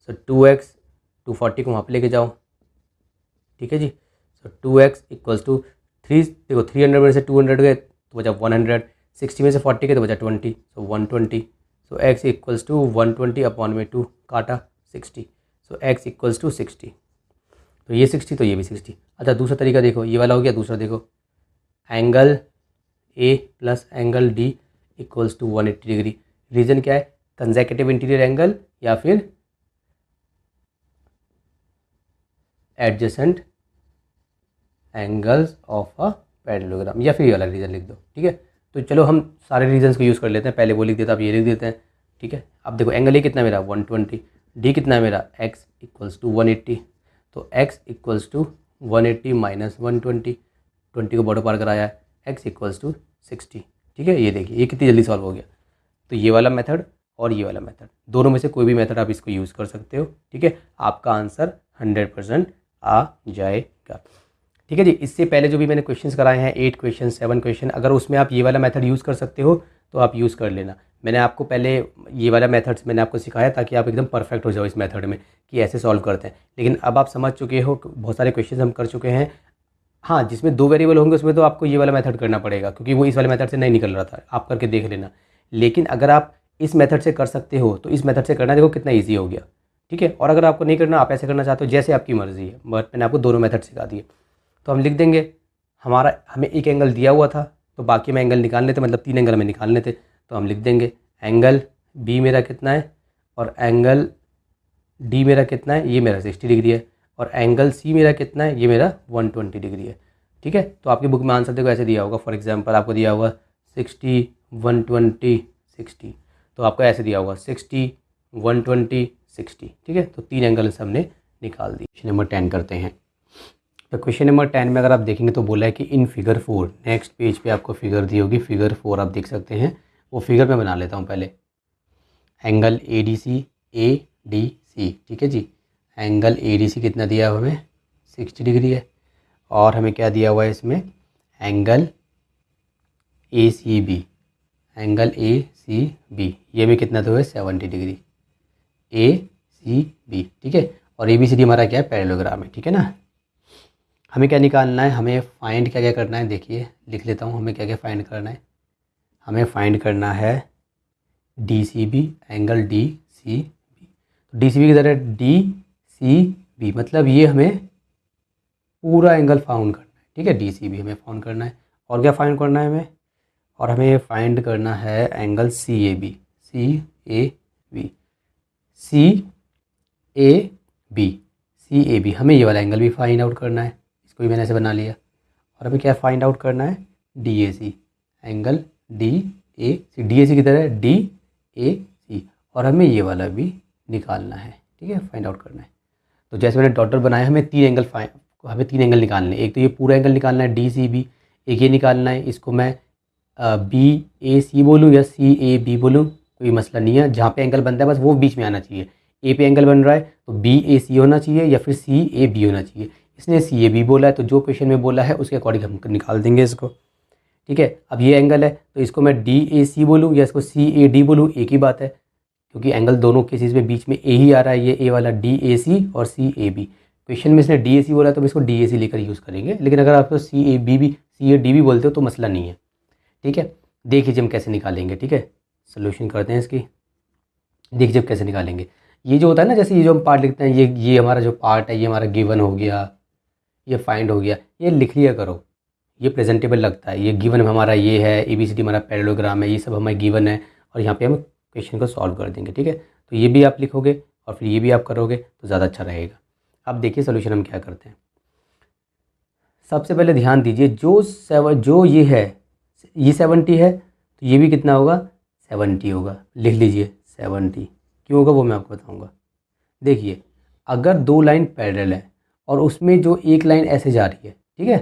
Speaker 2: सो 2x 240 को वहाँ पे लेके जाओ, ठीक है जी। सो 2x इक्वल्स टू 3, देखो 300 में से 200 गए तो बचा 100, 60 में से 40 गए तो बचा 20, सो 120। सो x इक्वल्स टू 120 अपॉन में 2 काटा 60, सो x इक्वल्स टू 60। तो ये 60 तो ये भी 60। अच्छा दूसरा तरीका देखो, ये वाला हो गया। दूसरा देखो angle A plus angle D equals to 180 degree. Reason क्या है, कंसेक्यूटिव इंटीरियर एंगल या फिर adjacent angles of a parallelogram, या फिर ये वाला रीजन लिख दो, ठीक है। तो चलो हम सारे रीजन्स को यूज़ कर लेते हैं, पहले वो लिख देता, अब ये लिख देते हैं, ठीक है। अब देखो एंगल ए कितना मेरा 120, डी कितना है मेरा x इक्वल्स टू 180, तो x इक्वल्स टू 180 माइनस 120, 20 को बॉर्डर पार कराया है, x इक्वल्स टू 60, ठीक है। ये देखिए ये कितनी जल्दी सॉल्व हो गया। तो ये वाला मेथड और ये वाला मेथड, दोनों में से कोई भी मेथड आप इसको यूज़ कर सकते हो, ठीक है। आपका आंसर 100% आ जाएगा, ठीक है जी। इससे पहले जो भी मैंने क्वेश्चंस कराए हैं 8 क्वेश्चन 7 क्वेश्चन, अगर उसमें आप ये वाला मेथड यूज़ कर सकते हो तो आप यूज़ कर लेना। मैंने आपको पहले ये वाला मेथड्स मैंने आपको सिखाया ताकि आप एकदम परफेक्ट हो जाओ इस मेथड में कि ऐसे सॉल्व करते हैं। लेकिन अब आप समझ चुके हो, बहुत सारे क्वेश्चन हम कर चुके हैं। हाँ जिसमें 2 वेरिएबल होंगे उसमें तो आपको ये वाला मेथड करना पड़ेगा, क्योंकि वो इस वाले मेथड से नहीं निकल रहा था, आप करके देख लेना। लेकिन अगर आप इस मेथड से कर सकते हो तो इस मेथड से करना, देखो कितना ईजी हो गया, ठीक है। और अगर आपको नहीं करना, आप ऐसे करना चाहते हो, जैसे आपकी मर्ज़ी है, बट मैंने आपको दोनों मेथड सिखा दिए। तो हम लिख देंगे हमें एक एंगल दिया हुआ था तो बाकी में एंगल निकालने थे, मतलब 3 एंगल हमें निकालने थे, तो हम लिख देंगे एंगल बी मेरा कितना है और एंगल डी मेरा कितना है, ये मेरा 60 डिग्री है, और एंगल सी मेरा कितना है, ये मेरा 120 डिग्री है, ठीक है। तो आपकी बुक में आंसर देखो ऐसे दिया होगा, फॉर एग्जांपल आपको दिया होगा 60, 120, 60। तो आपको ऐसे दिया होगा 60, 120, 60। ठीक है, तो 3 एंगल हमने निकाल दिए।
Speaker 1: क्वेश्चन नंबर 10 करते हैं। तो क्वेश्चन नंबर 10 में अगर आप देखेंगे तो बोला है कि इन फिगर 4, नेक्स्ट पेज पे आपको फिगर दी होगी, फिगर 4 आप देख सकते हैं। वो फिगर मैं बना लेता हूँ पहले। एंगल ए डी सी, ठीक है जी। एंगल ए डी सी कितना दिया हुआ हमें, 60 डिग्री है। और हमें क्या दिया हुआ है इसमें, angle A C B, angle A C B ये में कितना तो है 70 डिग्री, ए सी बी। ठीक है, और ए बी सी डी हमारा क्या है, पैरेललोग्राम है। ठीक है ना। हमें क्या निकालना है, हमें फाइंड क्या क्या करना है, देखिए लिख लेता हूँ। हमें क्या क्या फाइंड करना है, हमें फाइंड करना है D C B, angle D C B. तो डी सी बी की तरह डी सी बी मतलब ये हमें पूरा एंगल फाउंड करना है। ठीक है, डी सी बी हमें फाउंड करना है। और क्या फाइंड करना है हमें, और हमें फाइंड करना है angle C A B, C A B, C A B, C A B. हमें ये वाला एंगल भी फाइंड आउट करना है, इसको भी मैंने ऐसे बना लिया। और हमें क्या फाइंड आउट करना है, D A C, angle D A C, D A C की तरह डी ए सी। और हमें ये वाला भी निकालना है। ठीक है, फाइंड आउट करना है। तो जैसे मैंने डॉटर बनाया, हमें 3 एंगल निकालने हैं। एक तो ये पूरा एंगल निकालना है डी सी बी, एक ये निकालना है, इसको मैं बी ए सी बोलूँ या सी ए बी बोलूँ, कोई मसला नहीं है। जहाँ पे एंगल बनता है बस वो बीच में आना चाहिए। ए पे एंगल बन रहा है तो बी ए सी होना चाहिए या फिर सी ए बी होना चाहिए। इसने सी ए बी बोला है तो जो क्वेश्चन में बोला है उसके अकॉर्डिंग हम निकाल देंगे इसको। ठीक है, अब ये एंगल है तो इसको मैं डी ए सी बोलूँ या इसको सी ए डी बोलूँ, एक ही बात है, क्योंकि एंगल दोनों केसेस में बीच में ए ही आ रहा है। ये ए वाला डी ए सी और सी ए बी। क्वेश्चन में इसने डी ए सी बोला तो हम इसको डी ए सी लेकर यूज़ करेंगे, लेकिन अगर आप सी ए बी भी, सी ए डी भी बोलते हो तो मसला नहीं है। ठीक है, देख लीजिए हम कैसे निकालेंगे। ठीक है, सोल्यूशन करते हैं इसकी। देख लीजिए कैसे निकालेंगे। ये जो होता है ना, जैसे ये जो हम पार्ट लिखते हैं, ये हमारा जो पार्ट है ये हमारा गिवन हो गया, ये फाइंड हो गया, ये लिख लिया करो, ये प्रेजेंटेबल लगता है। ये गिवन हमारा ये है, ए बी सी डी हमारा पैरेललोग्राम है, ये सब हमारा गिवन है और यहाँ पे हम क्वेश्चन को सॉल्व कर देंगे। ठीक है, तो ये भी आप लिखोगे और फिर ये भी आप करोगे तो ज़्यादा अच्छा रहेगा। अब देखिए सोल्यूशन हम क्या करते हैं। सबसे पहले ध्यान दीजिए, जो ये है, ये 70 है तो ये भी कितना होगा, 70 होगा। लिख लीजिए 70। क्यों होगा वो मैं आपको बताऊंगा। देखिए, अगर 2 लाइन पैरेलल है और उसमें जो एक लाइन ऐसे जा रही है, ठीक है,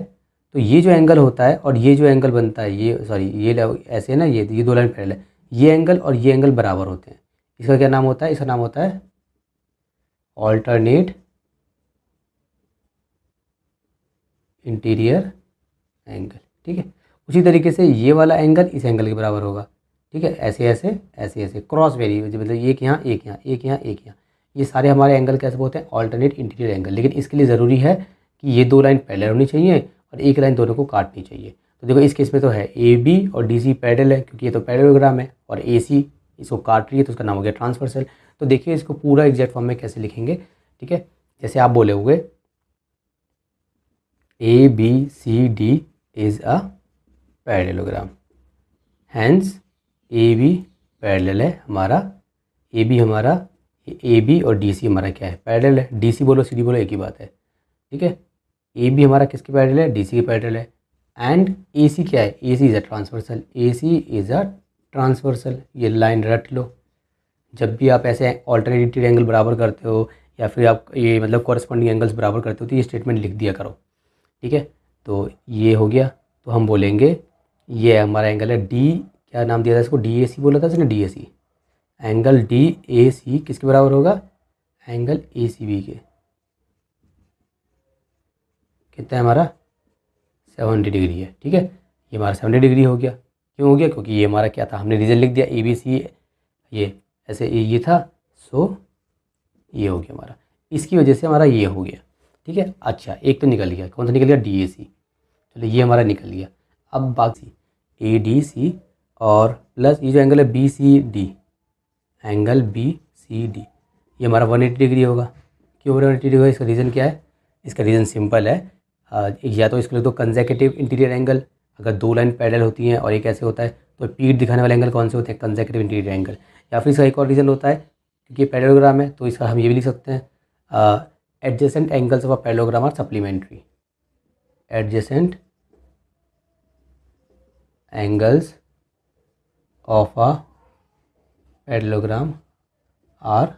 Speaker 1: तो ये जो एंगल होता है और ये जो एंगल बनता है, ये सॉरी ये ऐसे है ना, ये 2 लाइन पैरेलल है, ये एंगल और ये एंगल बराबर होते हैं। इसका क्या नाम होता है, इसका नाम होता है ऑल्टरनेट इंटीरियर एंगल। ठीक है, उसी तरीके से ये वाला एंगल इस एंगल के बराबर होगा। ठीक है, ऐसे ऐसे ऐसे ऐसे क्रॉस वेरी, मतलब एक यहाँ एक यहाँ एक यहाँ एक यहाँ, ये सारे हमारे एंगल कैसे बोलते हैं, ऑल्टरनेट इंटीरियर एंगल। लेकिन इसके लिए ज़रूरी है कि ये 2 लाइन पैरेलल होनी चाहिए और एक लाइन दोनों को काटनी चाहिए। तो देखो इस केस में तो है ए बी और डी सी पैरेलल है, क्योंकि ये तो पैरेललोग्राम है, और ए सी इसको काट रही है तो उसका नाम हो गया ट्रांसवर्सल। तो देखिए इसको पूरा एग्जैक्ट फॉर्म में कैसे लिखेंगे। ठीक है, जैसे आप बोले हुए A B C D is a parallelogram, hence A B parallel है हमारा, ए बी हमारा, ए बी और डी सी हमारा क्या है, पैरेलल है। डी सी बोलो सी डी बोलो एक ही बात है। ठीक है, ए बी हमारा किसके पैरेलल है, डी सी के पैरेलल है। एंड ए सी क्या है, A C is a transversal, A C is a transversal. ये लाइन रट लो। जब भी आप ऐसे ऑल्टरनेटिव एंगल बराबर करते हो या फिर आप ये मतलब कॉरस्पॉन्डिंग एंगल्स बराबर करते हो तो ये स्टेटमेंट लिख दिया करो। ठीक है, तो ये हो गया। तो हम बोलेंगे ये हमारा एंगल है डी, क्या नाम दिया था इसको, डी ए सी बोला था इसने, D A C. Angle D A C किसके बराबर होगा, एंगल ए सी बी के। कितना है हमारा, 70 डिग्री है। ठीक है, ये हमारा 70 डिग्री हो गया। क्यों हो गया, क्योंकि ये हमारा क्या था, हमने रीजन लिख दिया ए बी सी, ये ऐसे ये था, सो ये हो गया हमारा, इसकी वजह से हमारा ये हो गया। ठीक है, अच्छा एक तो निकल गया, कौन सा निकल गया, डी ए सी। चलो ये हमारा निकल गया। अब बाकी ए डी सी और प्लस ये जो एंगल है B C D, angle B C D, ये हमारा 180 डिग्री होगा। क्यों 180 डिग्री होगा, इसका रीज़न क्या है, इसका रीज़न सिंपल है। या तो इसको लिख दो कंसेक्यूटिव इंटीरियर एंगल। अगर 2 लाइन पैरेलल होती हैं और एक ऐसे होता है तो पीठ दिखाने वाले एंगल कौन से होते हैं, कंसेक्यूटिव इंटीरियर एंगल। या फिर इसका एक और रीज़न होता है, क्योंकि पैरेललोग्राम है तो इसका हम ये भी लिख सकते हैं adjacent angles of a parallelogram are supplementary, adjacent angles of a parallelogram are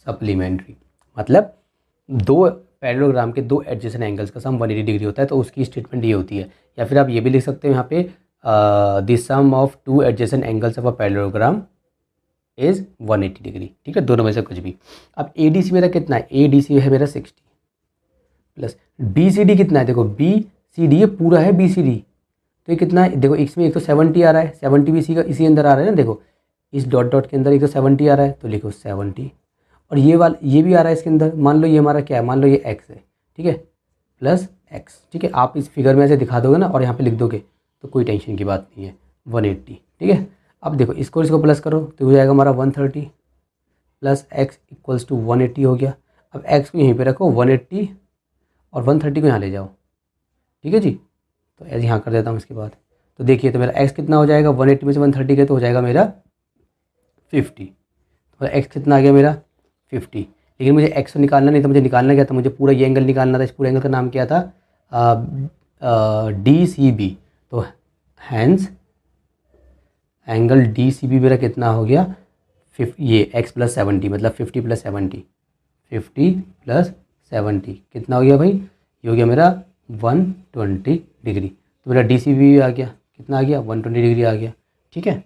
Speaker 1: supplementary. मतलब दो पैरेललोग्राम के दो एडजेसेंट एंगल्स का सम 180 डिग्री होता है, तो उसकी स्टेटमेंट ये होती है। या फिर आप ये भी लिख सकते हो यहाँ पे the sum of two adjacent angles of a parallelogram is 180 degree. ठीक है, दोनों में से कुछ भी। अब ए डी सी मेरा कितना है, ए डी सी है मेरा 60 प्लस बी सी डी कितना है, देखो बी सी डी ये पूरा है बी सी डी, तो ये कितना है, देखो इसमें एक तो 70 आ रहा है, 70 भी इसी का इसी अंदर आ रहा है ना, देखो इस डॉट डॉट के अंदर एक तो 70 आ रहा है, तो लिखो 70। और ये वाला ये भी आ रहा है इसके अंदर, मान लो ये हमारा क्या है, मान लो ये एक्स है, ठीक है, प्लस एक्स। ठीक है, आप इस फिगर में ऐसे दिखा दोगे ना और यहाँ पे लिख दोगे तो कोई टेंशन की बात नहीं है, 180। ठीक है, अब देखो इसको प्लस करो तो हो जाएगा हमारा 130 प्लस एक्स इक्वल्स टू 180 हो गया। अब एक्स को यहीं पे रखो 180 और 130 को यहाँ ले जाओ। ठीक है जी, तो ऐसे यहाँ कर देता हूँ इसके बाद। तो देखिए तो मेरा एक्स कितना हो जाएगा, 180 में से 130 गए तो हो जाएगा मेरा 50। तो एक्स कितना आ गया मेरा 50। लेकिन मुझे एक्स तो निकालना नहीं था, मुझे निकालना क्या था, मुझे पूरा ये एंगल निकालना था। इस पूरे एंगल का नाम क्या था, डी सी बी। तो hence angle D C B मेरा कितना हो गया, ये एक्स प्लस 70 मतलब 50 प्लस 70, 50 प्लस 70 कितना हो गया भाई, ये हो गया मेरा 120 डिग्री। तो मेरा डी सी बी आ गया, कितना आ गया 120 डिग्री आ गया। ठीक है,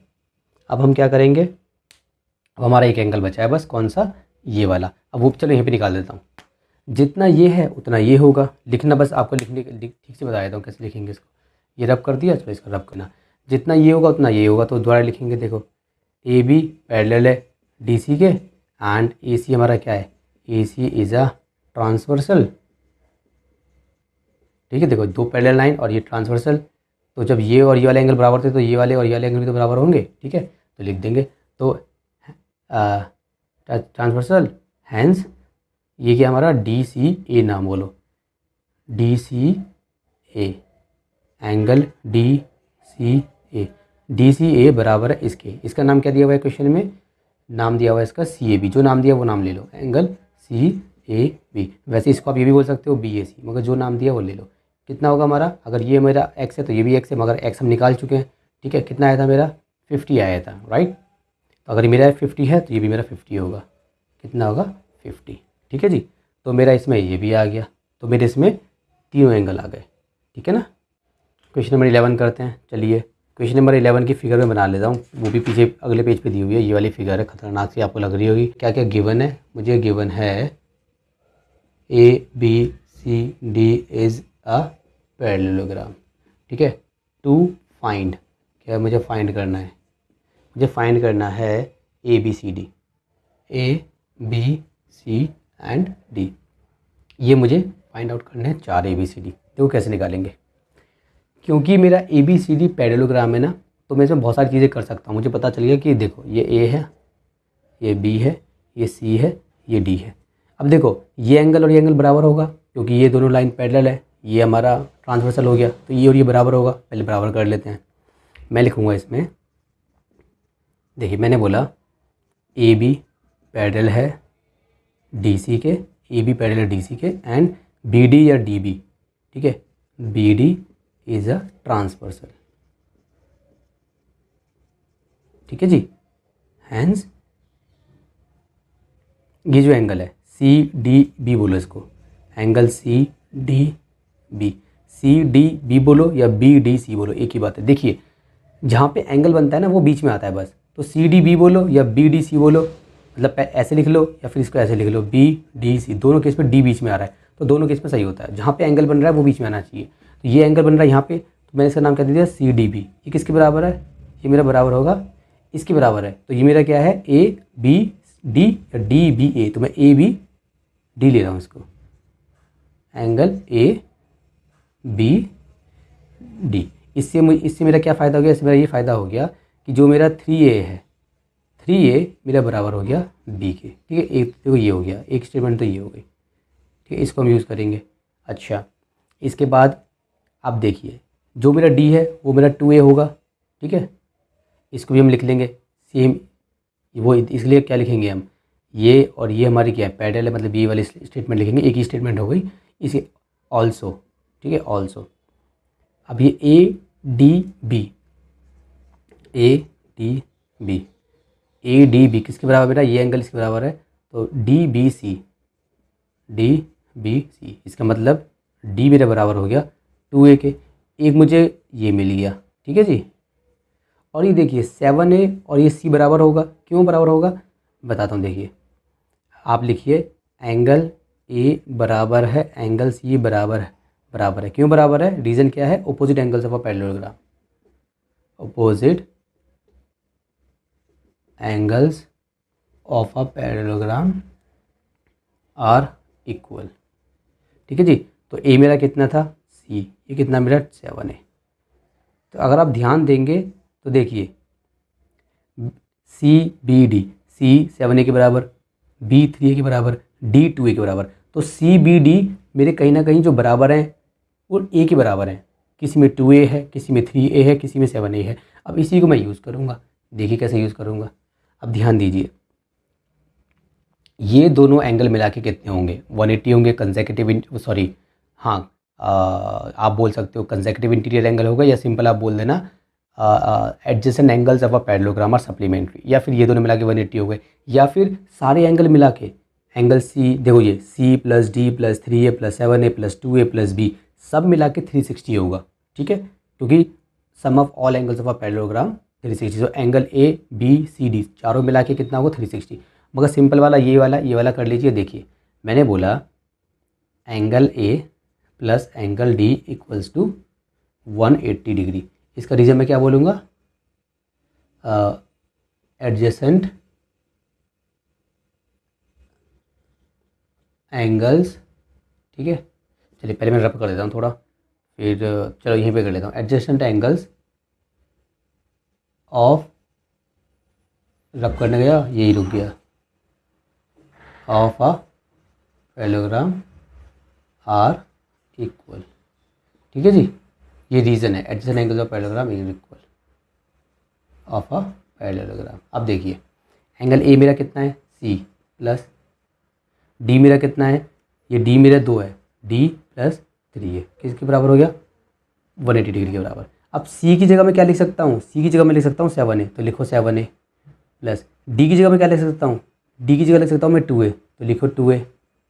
Speaker 1: अब हम क्या करेंगे, अब हमारा एक एंगल बचा है बस, कौन सा, ये वाला। अब वो चलो यहीं पे निकाल देता हूँ, जितना ये है उतना ये होगा। लिखना बस आपको ठीक से बता देता हूँ कैसे लिखेंगे इसको। ये रब कर दिया, चलो इसको रब करना, जितना ये होगा उतना ये होगा। तो दोबारा लिखेंगे, देखो ए बी पैरेलल है डी सी के, एंड ए सी हमारा क्या है, A C is a transversal. ठीक है, देखो दो पैरेलल लाइन और ये ट्रांसवर्सल, तो जब ये और ये वाले एंगल बराबर थे तो ये वाले और ये वाले एंगल भी तो बराबर होंगे। ठीक है, तो लिख देंगे तो ट्रांसवर्सल, हैंस ये क्या हमारा डी सी ए, नाम बोलो डी सी ए, एंगल डी सी ए, डी सी ए बराबर है इसके, इसका नाम क्या दिया हुआ है क्वेश्चन में, नाम दिया हुआ है इसका सी ए बी, जो नाम दिया वो नाम ले लो, एंगल सी ए बी। वैसे इसको आप ये भी बोल सकते हो बी ए सी, मगर जो नाम दिया वो ले लो। कितना होगा हमारा, अगर ये मेरा एक्स है तो ये भी एक्स है, मगर एक्स हम निकाल चुके हैं। ठीक है, कितना आया था मेरा 50 आया था, राइट। तो अगर ये मेरा 50 है तो ये भी मेरा 50 होगा, कितना होगा 50। ठीक है जी, तो मेरा इसमें ये भी आ गया, तो मेरे इसमें तीनों एंगल आ गए। ठीक है ना, क्वेश्चन नंबर 11 करते हैं। चलिए क्वेश्चन नंबर 11 की फिगर में बना लेता हूँ, वो भी पीछे अगले पेज पे दी हुई है। ये वाली फिगर है, खतरनाक सी आपको लग रही होगी। क्या क्या गिवन है, मुझे गिवन है A B C D is a parallelogram. ठीक है, टू फाइंड, क्या मुझे फाइंड करना है, मुझे फाइंड करना है A B C D, A B C and D. ये मुझे फाइंड आउट करना है 4 ए बी सी डी। देखो कैसे निकालेंगे, क्योंकि मेरा A B C D parallelogram है ना, तो मैं इसमें बहुत सारी चीज़ें कर सकता हूँ। मुझे पता चल गया कि देखो ये ए है, ये बी है, ये सी है, ये डी है। अब देखो ये एंगल और ये एंगल बराबर होगा, क्योंकि ये दोनों लाइन पैरेलल है। ये हमारा ट्रांसवर्सल हो गया, तो ये और ये बराबर होगा। पहले बराबर कर लेते हैं, मैं लिखूँगा इसमें, देखिए मैंने बोला ए बी पैरेलल है डी सी के, ए बी पैरेलल है डी सी के, एंड बी डी या डी बी, ठीक है, B D is a transversal. ठीक है जी, हैंस ये जो एंगल है सी डी बी बोलो इसको, angle C D B, C D B बोलो या बी डी सी बोलो, एक ही बात है। देखिए जहाँ पे एंगल बनता है ना वो बीच में आता है बस, तो सी डी बी बोलो या बी डी सी बोलो, मतलब ऐसे लिख लो या फिर इसको ऐसे लिख लो, बी डी सी, दोनों केस में डी बीच में आ रहा है, तो दोनों केस में सही होता है। जहाँ पे एंगल बन रहा है वो बीच में आना चाहिए। तो ये एंगल बन रहा है यहाँ पे, तो मैंने इसका नाम क्या दे दिया, सी डी बी। ये किसके बराबर है, ये मेरा बराबर होगा इसके बराबर है। तो ये मेरा क्या है, ए बी डी या डी बी ए, तो मैं ए बी डी ले रहा हूँ इसको, एंगल ए बी डी। इससे मेरा क्या फ़ायदा हो गया, इससे मेरा ये फ़ायदा हो गया कि जो मेरा 3A है, 3A मेरा बराबर हो गया B के। ठीक है, एक देखो ये हो गया, एक स्टेटमेंट तो ये हो गई। ठीक है, इसको हम यूज़ करेंगे। अच्छा, इसके बाद आप देखिए जो मेरा D है वो मेरा 2A होगा। ठीक है, इसको भी हम लिख लेंगे सेम, वो इसलिए क्या लिखेंगे हम, ये और ये हमारी क्या है, पैरेलल है, मतलब ये वाली स्टेटमेंट लिखेंगे, एक ही स्टेटमेंट हो गई। इसे ऑल्सो, ठीक है, ऑल्सो
Speaker 2: अब ये A D B, A D B, A D B किसके बराबर बेटा, ये एंगल इसके बराबर है, तो D B C, D B C, इसका मतलब डी मेरे बराबर हो गया 2a के, एक मुझे ये मिल गया, ठीक है जी। और ये देखिए 7a और ये c बराबर होगा, क्यों बराबर होगा बताता हूँ। देखिए आप लिखिए एंगल ए बराबर है एंगल सी बराबर है, क्यों बराबर है, रीज़न क्या है, opposite angles of a parallelogram, opposite angles of a parallelogram are equal, ठीक है जी। तो ए मेरा कितना था सी, ये कितना मेरा 7a। तो अगर आप ध्यान देंगे तो देखिए सी बी डी, सी 7a के बराबर, बी 3a के बराबर, डी 2a के बराबर, तो सी बी डी मेरे कहीं ना कहीं जो बराबर हैं वो ए के बराबर हैं, किसी में 2a है, किसी में 3a है, किसी में 7a है। अब इसी को मैं यूज़ करूँगा, देखिए कैसे यूज़ करूँगा। अब ध्यान दीजिए, ये दोनों एंगल मिला के कितने होंगे, 180 होंगे कंसेक्यूटिव, सॉरी हाँ आप बोल सकते हो कंसेक्यूटिव इंटीरियर एंगल होगा, या सिंपल आप बोल देना adjacent angles of a parallelogram are supplementary, या फिर ये दोनों मिला के 180 हो गए, या फिर सारे एंगल मिला के एंगल सी, देखो ये C plus D plus 3a plus 7a plus 2a plus B सब मिला के 360 होगा, ठीक है, क्योंकि sum of all angles of a parallelogram 360, तो angle A B C D चारों मिला के कितना होगा 360। मगर सिंपल वाला ये वाला कर लीजिए। देखिए मैंने बोला angle A plus angle D equals to 180 degree, इसका रीज़न मैं क्या बोलूँगा, एडजेसेंट एंगल्स, ठीक है। चलिए पहले मैं रब कर देता हूँ थोड़ा, फिर चलो यहीं पे कर लेता हूँ, एडजेसेंट एंगल्स ऑफ, रब करने गया यही रुक गया, of a parallelogram are equal, ठीक है जी। ये रीज़न है, adjacent angles of parallelogram is equal of a parallelogram. अब देखिए एंगल ए मेरा कितना है सी प्लस डी मेरा कितना है, ये डी मेरा 2 है, डी प्लस 3 है, किसके बराबर हो गया 180 डिग्री के बराबर। अब सी की जगह मैं क्या लिख सकता हूँ, सी की जगह मैं लिख सकता हूँ 7a, तो लिखो 7a प्लस डी की जगह मैं क्या लिख सकता हूँ, डी की जगह लिख सकता हूँ मैं 2a, तो लिखो 2a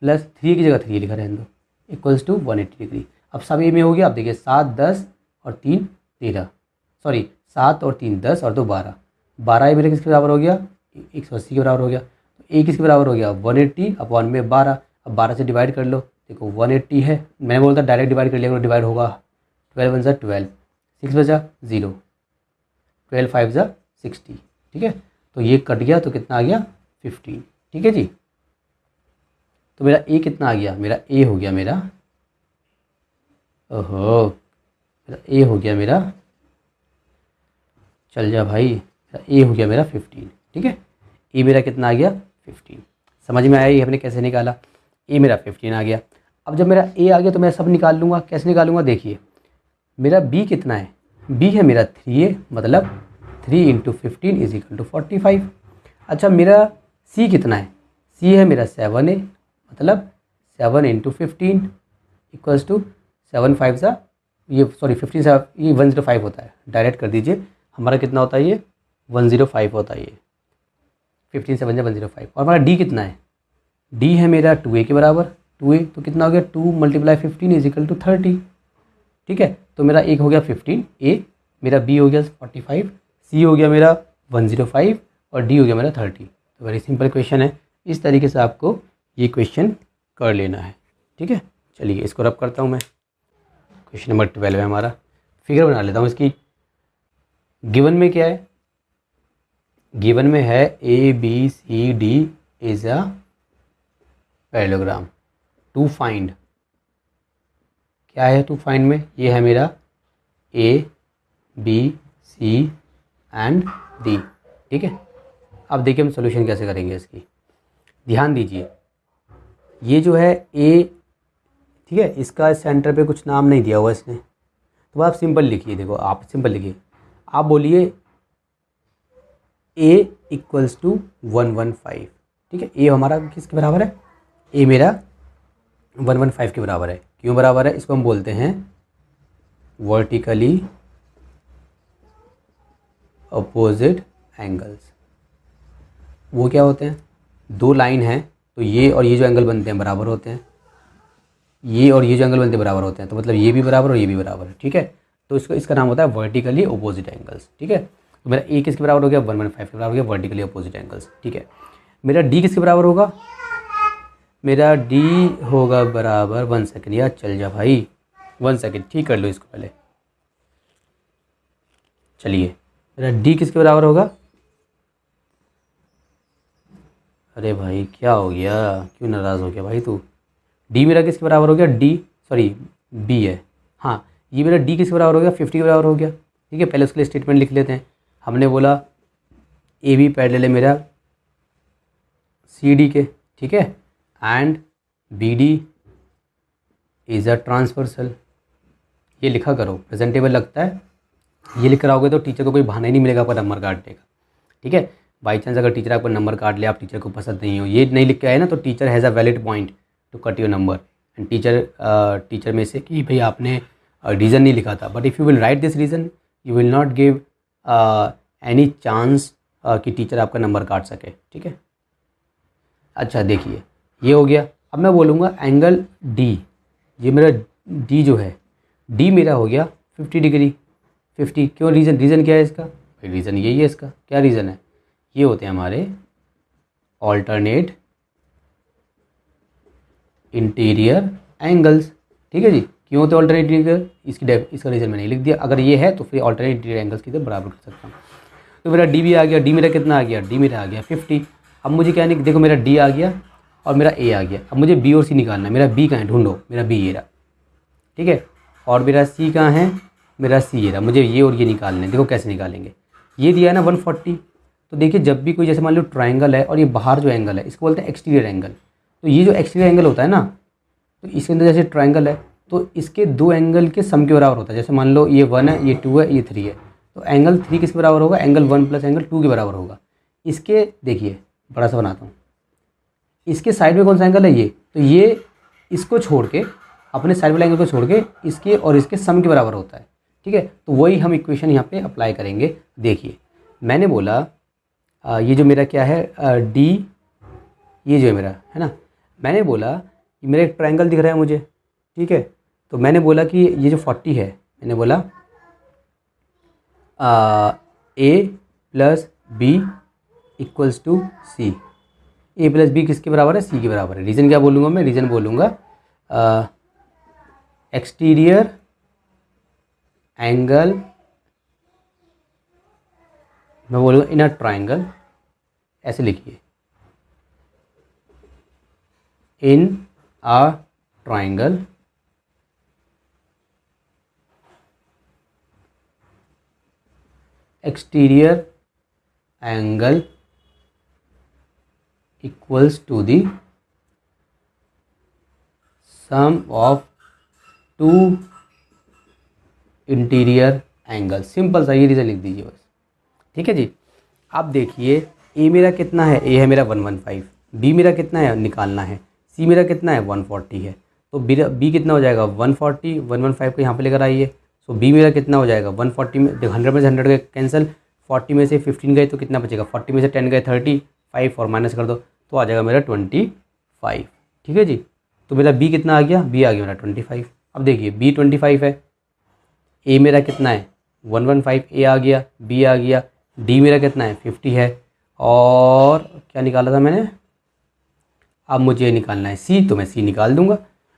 Speaker 2: प्लस 3 की जगह 3 लिखा रहने दो, इक्वल्स टू 180 डिग्री। अब सब ए में हो गया। अब देखिए 7 10 और 3 13, सॉरी 7 और 3 10 और 2 12, 12 ये मेरे किसके बराबर हो गया 180 के बराबर हो गया। तो ए किसके बराबर हो गया 180 अपॉन में 12, अब 12 से डिवाइड कर लो, देखो 180 है, मैंने बोला था डायरेक्ट डिवाइड कर लिया, डिवाइड होगा 12 1 12, 6 बचा 0, 12 5 60, ठीक है। तो ये कट गया तो कितना आ गया 15, ठीक है जी। तो मेरा ए कितना आ गया, मेरा ए हो गया मेरा, ओहो मेरा ए हो गया मेरा, चल जा भाई, मेरा ए हो गया मेरा 15, ठीक है। ए मेरा कितना आ गया 15, समझ में आया ये हमने कैसे निकाला, ए मेरा 15 आ गया। अब जब मेरा ए आ गया तो मैं सब निकाल लूँगा, कैसे निकालूंगा, देखिए मेरा बी कितना है, बी है मेरा 3a, मतलब 3 × 15 इज इक्वल टू 45। अच्छा मेरा सी कितना है, सी है मेरा 7a, मतलब 7 × 15 इक्वल्स टू 7 5 ये सॉरी 15 ये 105 होता है, डायरेक्ट कर दीजिए, हमारा कितना होता है ये 105 होता है, ये 15 7 105। और हमारा डी कितना है, डी है मेरा 2a के बराबर, 2a तो कितना हो गया 2 × 15 इज इक्वल टू 30, ठीक है। तो मेरा एक हो गया 15 ए, मेरा बी हो गया 45, सी हो गया मेरा 105 और डी हो गया मेरा 30। तो वेरी सिंपल क्वेश्चन है, इस तरीके से आपको ये क्वेश्चन कर लेना है, ठीक है। चलिए इसको रब करता हूँ मैं, क्वेश्चन नंबर 12 है हमारा, फिगर बना लेता हूँ इसकी। गिवन में क्या है, गिवन में है A B C D is a parallelogram, to find, क्या है टू फाइंड में, ये है मेरा A B C and D, ठीक है। अब देखिए हम सोल्यूशन कैसे करेंगे इसकी, ध्यान दीजिए ये जो है ए, ठीक है, इसका सेंटर पे कुछ नाम नहीं दिया हुआ इसने, तो आप सिंपल लिखिए, देखो आप सिंपल लिखिए, आप बोलिए ए इक्वल्स टू 115, ठीक है। ए हमारा किसके बराबर है, ए मेरा 115 के बराबर है, क्यों बराबर है, इसको हम बोलते हैं वर्टिकली अपोजिट एंगल्स। वो क्या होते हैं, दो लाइन हैं तो ये और ये जो एंगल बनते हैं बराबर होते हैं, ये और ये जो एंगल बनते हैं बराबर होते हैं, तो मतलब ये भी बराबर और ये भी बराबर है, ठीक है। तो इसका नाम होता है वर्टिकली अपोजिट एंगल्स, ठीक है। तो मेरा ए किसके बराबर हो गया, 115 के बराबर हो गया, वर्टिकली अपोजिट एंगल्स, ठीक है। मेरा डी किसके बराबर होगा, मेरा डी होगा बराबर, 1 सेकेंड यार, चल जा भाई 1 सेकेंड, ठीक कर लो इसको पहले। चलिए मेरा डी किसके बराबर होगा, अरे भाई क्या हो गया, क्यों नाराज़ हो गया भाई तू। डी मेरा किसके बराबर हो गया, डी सॉरी बी है, हाँ ये मेरा डी किसके बराबर हो गया, 50 के बराबर हो गया, ठीक है। पहले उसके लिए स्टेटमेंट लिख लेते हैं। हमने बोला ए बी पैरेलल है मेरा सी डी के, ठीक है, and B D is a transversal. ये लिखा करो, प्रेजेंटेबल लगता है, ये लिख कर आओगे तो टीचर को कोई बहाना ही नहीं मिलेगा आपका नंबर काटने का, ठीक है। बाई चांस अगर टीचर आपका नंबर काट ले, आप टीचर को पसंद नहीं हो, ये नहीं लिख के आए ना, तो teacher has a valid point two cut your number and teacher में से कि भाई आपने रीज़न नहीं लिखा था, but if you will write this reason you will not give any chance कि टीचर आपका नंबर काट सके, ठीक है। अच्छा देखिए ये हो गया। अब मैं बोलूँगा एंगल डी, ये मेरा डी जो है, डी मेरा हो गया 50 डिग्री, 50 क्यों, रीज़न क्या है इसका, भाई रीज़न यही है इसका, क्या रीज़न है, ये होते हैं हमारे ऑल्टरनेट इंटीरियर एंगल्स, ठीक है जी। क्यों होते हैं ऑल्टरनेट इंटीरियर, इसका रीज़न मैंने लिख दिया, अगर ये है तो फिर ऑल्टरनेट इंटीरियर एंगल्स की तरह बराबर कर सकता हूँ। तो मेरा डी भी आ गया, डी मेरा कितना आ गया, डी मेरा आ गया 50। अब मुझे क्या नहीं, देखो मेरा डी आ गया और मेरा ए आ गया, अब मुझे बी और सी निकालना है। मेरा बी कहाँ है, ढूंढो, मेरा बी ये रहा, ठीक है, और मेरा सी कहाँ है, मेरा सी ये रहा। मुझे ये और ये निकालना है, देखो कैसे निकालेंगे। ये दिया है ना 140, तो देखिए जब भी कोई जैसे मान लो ट्राइंगल है और ये बाहर जो एंगल है इसको बोलते हैं एक्सटीरियर एंगल, तो ये जो एक्सटीरियर एंगल होता है ना, तो इसके अंदर जैसे ट्राइंगल है तो इसके दो एंगल के सम के बराबर होता है। जैसे मान लो ये 1 है, ये 2 है, ये 3 है, तो एंगल 3 किसके बराबर होगा, एंगल 1 प्लस एंगल 2 के बराबर होगा। इसके देखिए बड़ा सा बनाता हूँ, इसके साइड में कौन सा एंगल है, ये, तो ये इसको छोड़ के, अपने साइड वाले एंगल को छोड़ के इसके और इसके सम के बराबर होता है, ठीक है। तो वही हम इक्वेशन यहाँ पे अप्लाई करेंगे। देखिए मैंने बोला ये जो मेरा क्या है डी, ये जो है मेरा है ना, मैंने बोला कि मेरा एक ट्रायंगल दिख रहा है मुझे, ठीक है। तो मैंने बोला कि ये जो 40 है, मैंने बोला A plus B equals to C, A plus B किसके बराबर है, सी के बराबर है। रीज़न क्या बोलूँगा मैं, रीज़न बोलूँगा एक्सटीरियर एंगल, मैं बोलूँगा इन अ ट्राइंगल, ऐसे लिखिए, in a triangle exterior angle equals to the sum of two interior angle. Simple सा ये रीज़न लिख दीजिए बस, ठीक है जी। अब देखिए ए मेरा कितना है, ए है मेरा 115, बी मेरा कितना है निकालना है, सी मेरा कितना है 140 है, तो बी कितना हो जाएगा 140, 115 को यहाँ पे लेकर आइए, सो बी मेरा कितना हो जाएगा 140 में, 100 में से 100 गए कैंसिल, 40 में से 15 गए तो कितना बचेगा, 40 में से 10 गए 35 और माइनस कर दो तो आ जाएगा मेरा 25, ठीक है जी। तो मेरा बी कितना आ गया, बी आ गया मेरा 25। अब देखिए बी 25 है, ए मेरा कितना है 115, ए आ गया, बी आ गया, डी मेरा कितना है 50 है, और क्या निकाला था मैंने, अब मुझे निकालना है सी, तो मैं सी निकाल दूंगा।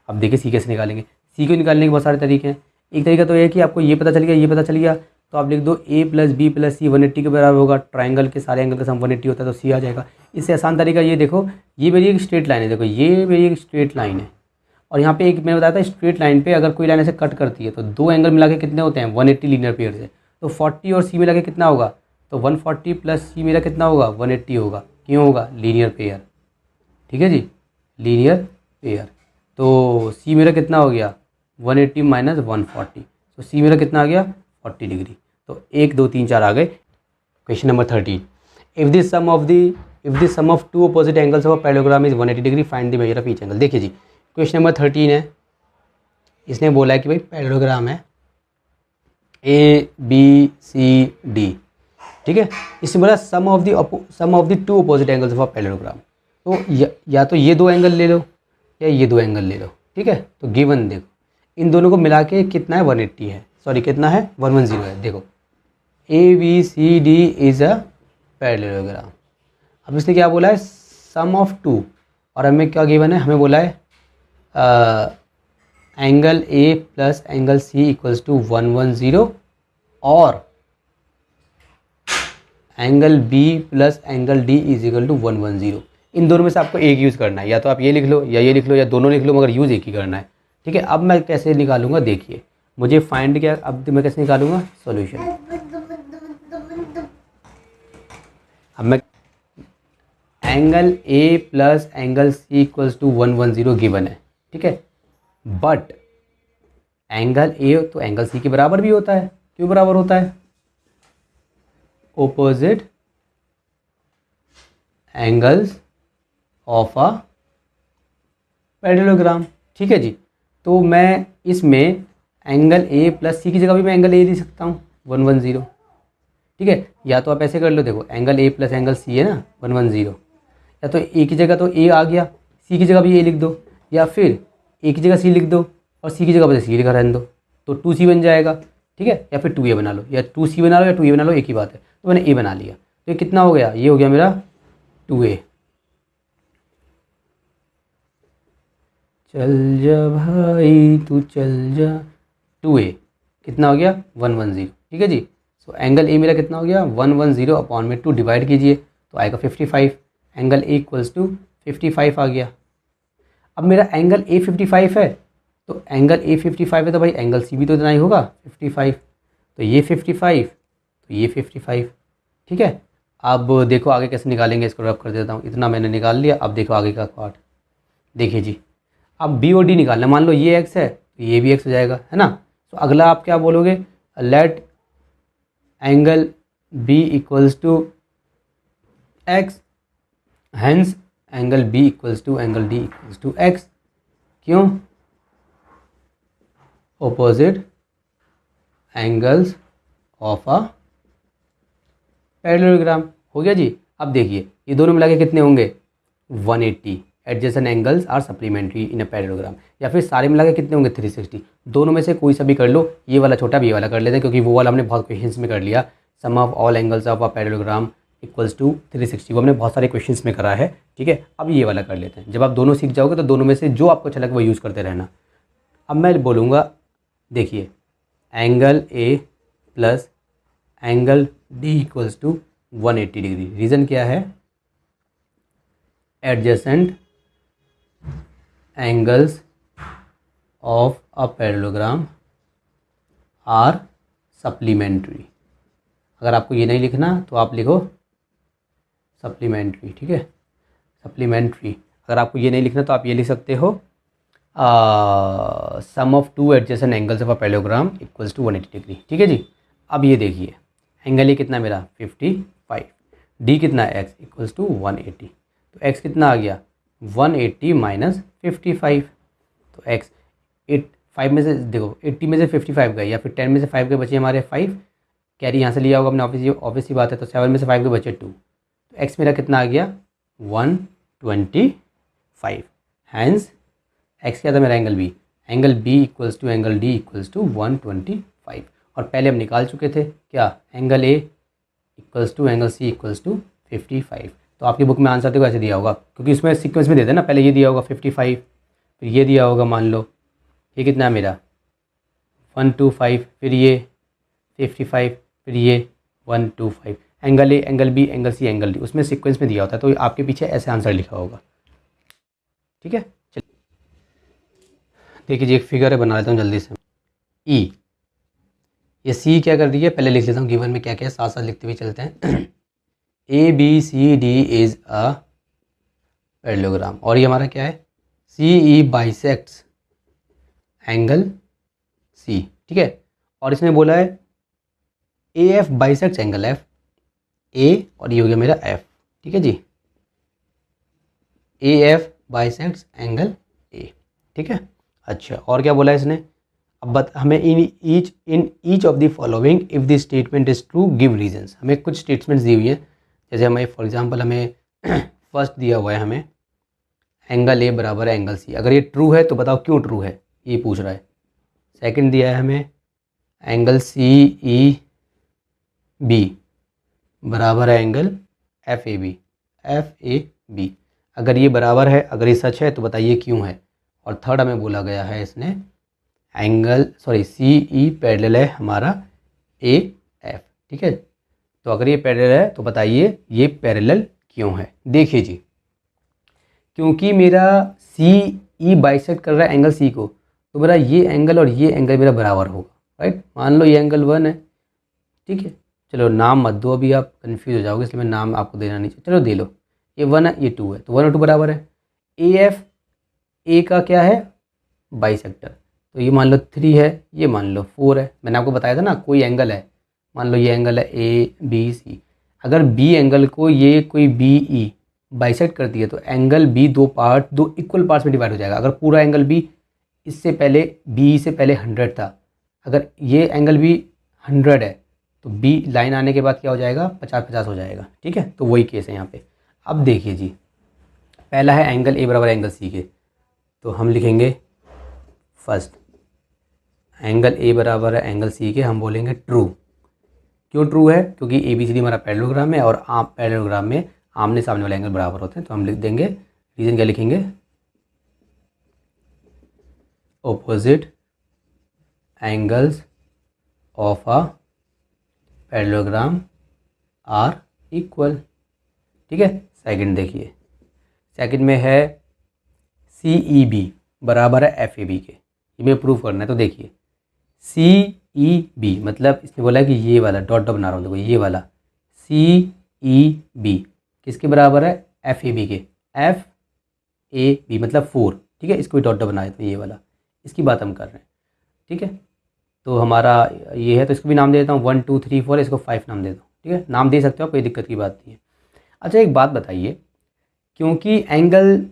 Speaker 2: अब देखिए सी कैसे निकालेंगे, सी को निकालने के बहुत सारे तरीके हैं। एक तरीका तो ये है कि आपको ये पता चल गया, ये पता चल गया, तो आप लिख दो ए प्लस बी प्लस सी 180 के बराबर होगा। ट्राइंगल के सारे एंगल का सम 180 होता है तो सी आ जाएगा। इससे आसान तरीका ये देखो, ये मेरी एक स्ट्रेट लाइन है, देखो ये मेरी एक स्ट्रेट लाइन है, और यहाँ पे एक मैंने बताया था स्ट्रेट लाइन पे अगर कोई लाइन ऐसे कट करती है तो दो एंगल मिला के कितने होते हैं 180 लीनियर पेयर से, तो 40 और सी मिला के कितना होगा, तो 140 प्लस सी मेरा कितना होगा 180 होगा। क्यों होगा, लीनियर पेयर, ठीक है जी, लीनियर पेयर। तो सी मेरा कितना हो गया 180 माइनस 140, तो सी मेरा कितना आ गया 40 डिग्री। तो 1 2 3 4 आ गए। Question number 13, if the sum of two opposite angles of parallelogram is 180 degree find the measure of each angle. देखिए जी क्वेश्चन नंबर 13 है, इसने बोला है कि भाई पैरेललोग्राम है
Speaker 1: ABCD, ठीक है। इसमें बोला sum of the two opposite angles of a parallelogram. तो या तो ये दो एंगल ले लो या ये दो एंगल ले लो, ठीक है। तो गिवन देखो इन दोनों को मिला के कितना है 180 है, सॉरी कितना है 110 है। देखो ABCD इज़ अ पैरेललोग्राम। अब इसने क्या बोला है सम ऑफ टू, और हमें क्या गिवन है, हमें बोला है angle A plus angle C equals to 110 और angle B plus angle D is equal to 110। इन दोनों में से आपको एक यूज़ करना है, या तो आप ये लिख लो या ये लिख लो या दोनों लिख लो, मगर यूज़ एक ही करना है, ठीक है। अब मैं कैसे निकालूंगा देखिए, मुझे फाइंड क्या, अब मैं कैसे निकालूंगा सॉल्यूशन। अब मैं angle A plus angle C equals to 110 given है, ठीक है। बट एंगल A तो एंगल C के बराबर भी होता है, क्यों बराबर होता है, opposite angles of a parallelogram, ठीक है जी। तो मैं इसमें एंगल A प्लस C की जगह भी मैं एंगल A दे सकता हूँ 110, ठीक है। या तो आप ऐसे कर लो, देखो angle A plus angle C है ना 110, या तो A की जगह तो A आ गया, C की जगह भी A लिख दो, या फिर A की जगह C लिख दो और C की जगह पर C लिखा रहने दो, तो 2C बन जाएगा, ठीक है। या फिर 2A बना लो, या 2C बना लो या 2A बना लो, एक ही बात है। तो मैंने A बना लिया, तो ये कितना हो गया, ये हो गया मेरा 2A। चल जा भाई तू चल जा, 2A कितना हो गया 110, ठीक है जी। सो एंगल A मेरा कितना हो गया 110 अपॉन में 2 डिवाइड कीजिए तो आएगा 55, एंगल A इक्वल्स टू 55 आ गया। अब मेरा एंगल A 55 है, तो एंगल A 55 है तो भाई एंगल C भी तो इतना ही होगा 55, तो ये 55 तो ये 55, ठीक है। अब देखो आगे कैसे निकालेंगे, इसको रब कर देता हूँ, इतना मैंने निकाल लिया। अब देखो आगे का पार्ट देखिए जी, अब B और D निकालना, मान लो ये x है तो ये भी x हो जाएगा, है ना। तो अगला आप क्या बोलोगे, let angle B equals to x, hence angle B equals to angle D equals to x, क्यों, opposite angles of a parallelogram, हो गया जी। अब देखिए ये दोनों मिला के कितने होंगे 180, adjacent angles are supplementary in a parallelogram, या फिर सारे मिला के कितने होंगे 360। दोनों में से कोई सा भी कर लो, ये वाला छोटा भी ये वाला कर लेते हैं, क्योंकि वो वाला हमने बहुत क्वेश्चंस में कर लिया, sum of all angles of a parallelogram equals to 360, वो हमने बहुत सारे क्वेश्चंस में करा है, ठीक है। अब ये वाला कर लेते हैं, जब आप दोनों सीख जाओगे तो दोनों में से जो आपको अच्छा लगे वो यूज़ करते रहना। अब मैं बोलूँगा देखिए angle A plus angle D equals to 180 degree, reason क्या है, adjacent angles of a parallelogram are supplementary. अगर आपको ये नहीं लिखना तो आप लिखो सप्लीमेंट्री, ठीक है, सप्लीमेंट्री। अगर आपको ये नहीं लिखना तो आप ये लिख सकते हो sum of two adjacent angles of a parallelogram equals to 180 degree, ठीक है जी। अब ये देखिए एंगल ए कितना मेरा 55, डी कितना है x इक्वल्स टू 180, तो x कितना आ गया 180 माइनस 55, तो x 5 में से देखो 80 में से 55 गए, या फिर 10 में से 5 के बचे हमारे 5, कैरी यहाँ से लिया होगा अपने, ऑब्वियस ही बात है, तो 7 में से 5 के बचे 2, तो x मेरा कितना आ गया 125, हैंस x क्या था मेरा angle B equals to angle D equals to 125, और पहले हम निकाल चुके थे क्या, angle A equals to angle C equals to 55। तो आपकी बुक में आंसर देखो ऐसे दिया होगा, क्योंकि इसमें सीक्वेंस में देते हैं ना, पहले ये दिया होगा 55, फिर ये दिया होगा, मान लो ये कितना है मेरा 125, फिर ये 55, फिर ये 125, angle A angle B angle C angle D, उसमें सीक्वेंस में दिया होता है, तो आपके पीछे ऐसे आंसर लिखा होगा, ठीक है। देखिए जी एक फिगर है, बना लेता हूँ जल्दी से। E, ये C क्या कर रही है, पहले लिख लेता हूँ गिवन में क्या क्या है, साथ साथ लिखते हुए चलते हैं। ABCD इज़ अ पैरेललोग्राम, और ये हमारा क्या है CE बाइसेक्ट्स एंगल C, ठीक है। और इसने बोला है AF bisects angle F, A और ये हो गया मेरा F, ठीक है जी, AF बाइसेक्ट्स एंगल A, ठीक है। अच्छा और क्या बोला है इसने, अब हमें in each of the following if the statement is true give reasons. हमें कुछ स्टेटमेंट्स दी हुई है, जैसे हमें फॉर एग्जांपल हमें फर्स्ट दिया हुआ है हमें एंगल ए बराबर है एंगल सी, अगर ये ट्रू है तो बताओ क्यों ट्रू है, ये पूछ रहा है। सेकंड दिया है हमें एंगल सी ई बी बराबर है एंगल एफ ए बी, अगर ये बराबर है, अगर ये सच है तो बताइए क्यों है। और थर्ड हमें बोला गया है इसने सी ई पैरेलल है हमारा ए एफ, ठीक है। तो अगर ये पैरेलल है तो बताइए ये पैरेलल क्यों है। देखिए जी, क्योंकि मेरा सी ई बाइसेक्ट कर रहा है एंगल सी को, तो मेरा ये एंगल और ये एंगल मेरा बराबर होगा, राइट। मान लो ये एंगल 1 है, ठीक है। चलो नाम मत दो, अभी आप कंफ्यूज हो जाओगे, इसलिए मैं नाम आपको देना नहीं चाहिए। चलो दे लो, ये 1 है ये 2 है, तो 1 और 2 बराबर है। ए एफ ए का क्या है बाइसेक्टर, तो ये मान लो 3 है, ये मान लो 4 है। मैंने आपको बताया था ना, कोई एंगल है, मान लो ये एंगल है ए बी सी, अगर बी एंगल को ये कोई बी ई बाइसेक्ट करती है तो एंगल बी दो इक्वल पार्ट्स में डिवाइड हो जाएगा। अगर पूरा एंगल बी इससे पहले बी से पहले 100 था, अगर ये एंगल बी 100 है तो बी लाइन आने के बाद क्या हो जाएगा 50-50 हो जाएगा, ठीक है। तो वही केस है यहाँ पे। अब देखिए जी, पहला है एंगल ए बराबर एंगल सी के, तो हम लिखेंगे फर्स्ट एंगल ए बराबर है एंगल सी के, हम बोलेंगे ट्रू। क्यों ट्रू है, क्योंकि ए बी सी डी हमारा पैरेललोग्राम है और पैरेललोग्राम में आमने सामने वाले एंगल बराबर होते हैं। तो हम लिख देंगे, रीजन क्या लिखेंगे, opposite angles of a parallelogram are equal, ठीक है। सेकंड देखिए, सेकंड में है सी ई बी बराबर है एफ ए बी के, ये हमें प्रूव करना है। तो देखिए सी ई बी मतलब इसने बोला है कि ये वाला डॉट डॉट बना रहा हूँ, देखो ये वाला सी ई बी किसके बराबर है एफ ए बी के, एफ ए बी मतलब 4, ठीक है। इसको भी डॉट डॉट बनाए तो ये वाला, इसकी बात हम कर रहे हैं, ठीक है। तो हमारा ये है, तो इसको भी नाम दे देता हूँ 1 2 3 4, इसको 5 नाम दे दो, ठीक है। नाम दे सकते हो, कोई दिक्कत की बात नहीं है। अच्छा एक बात बताइए, क्योंकि एंगल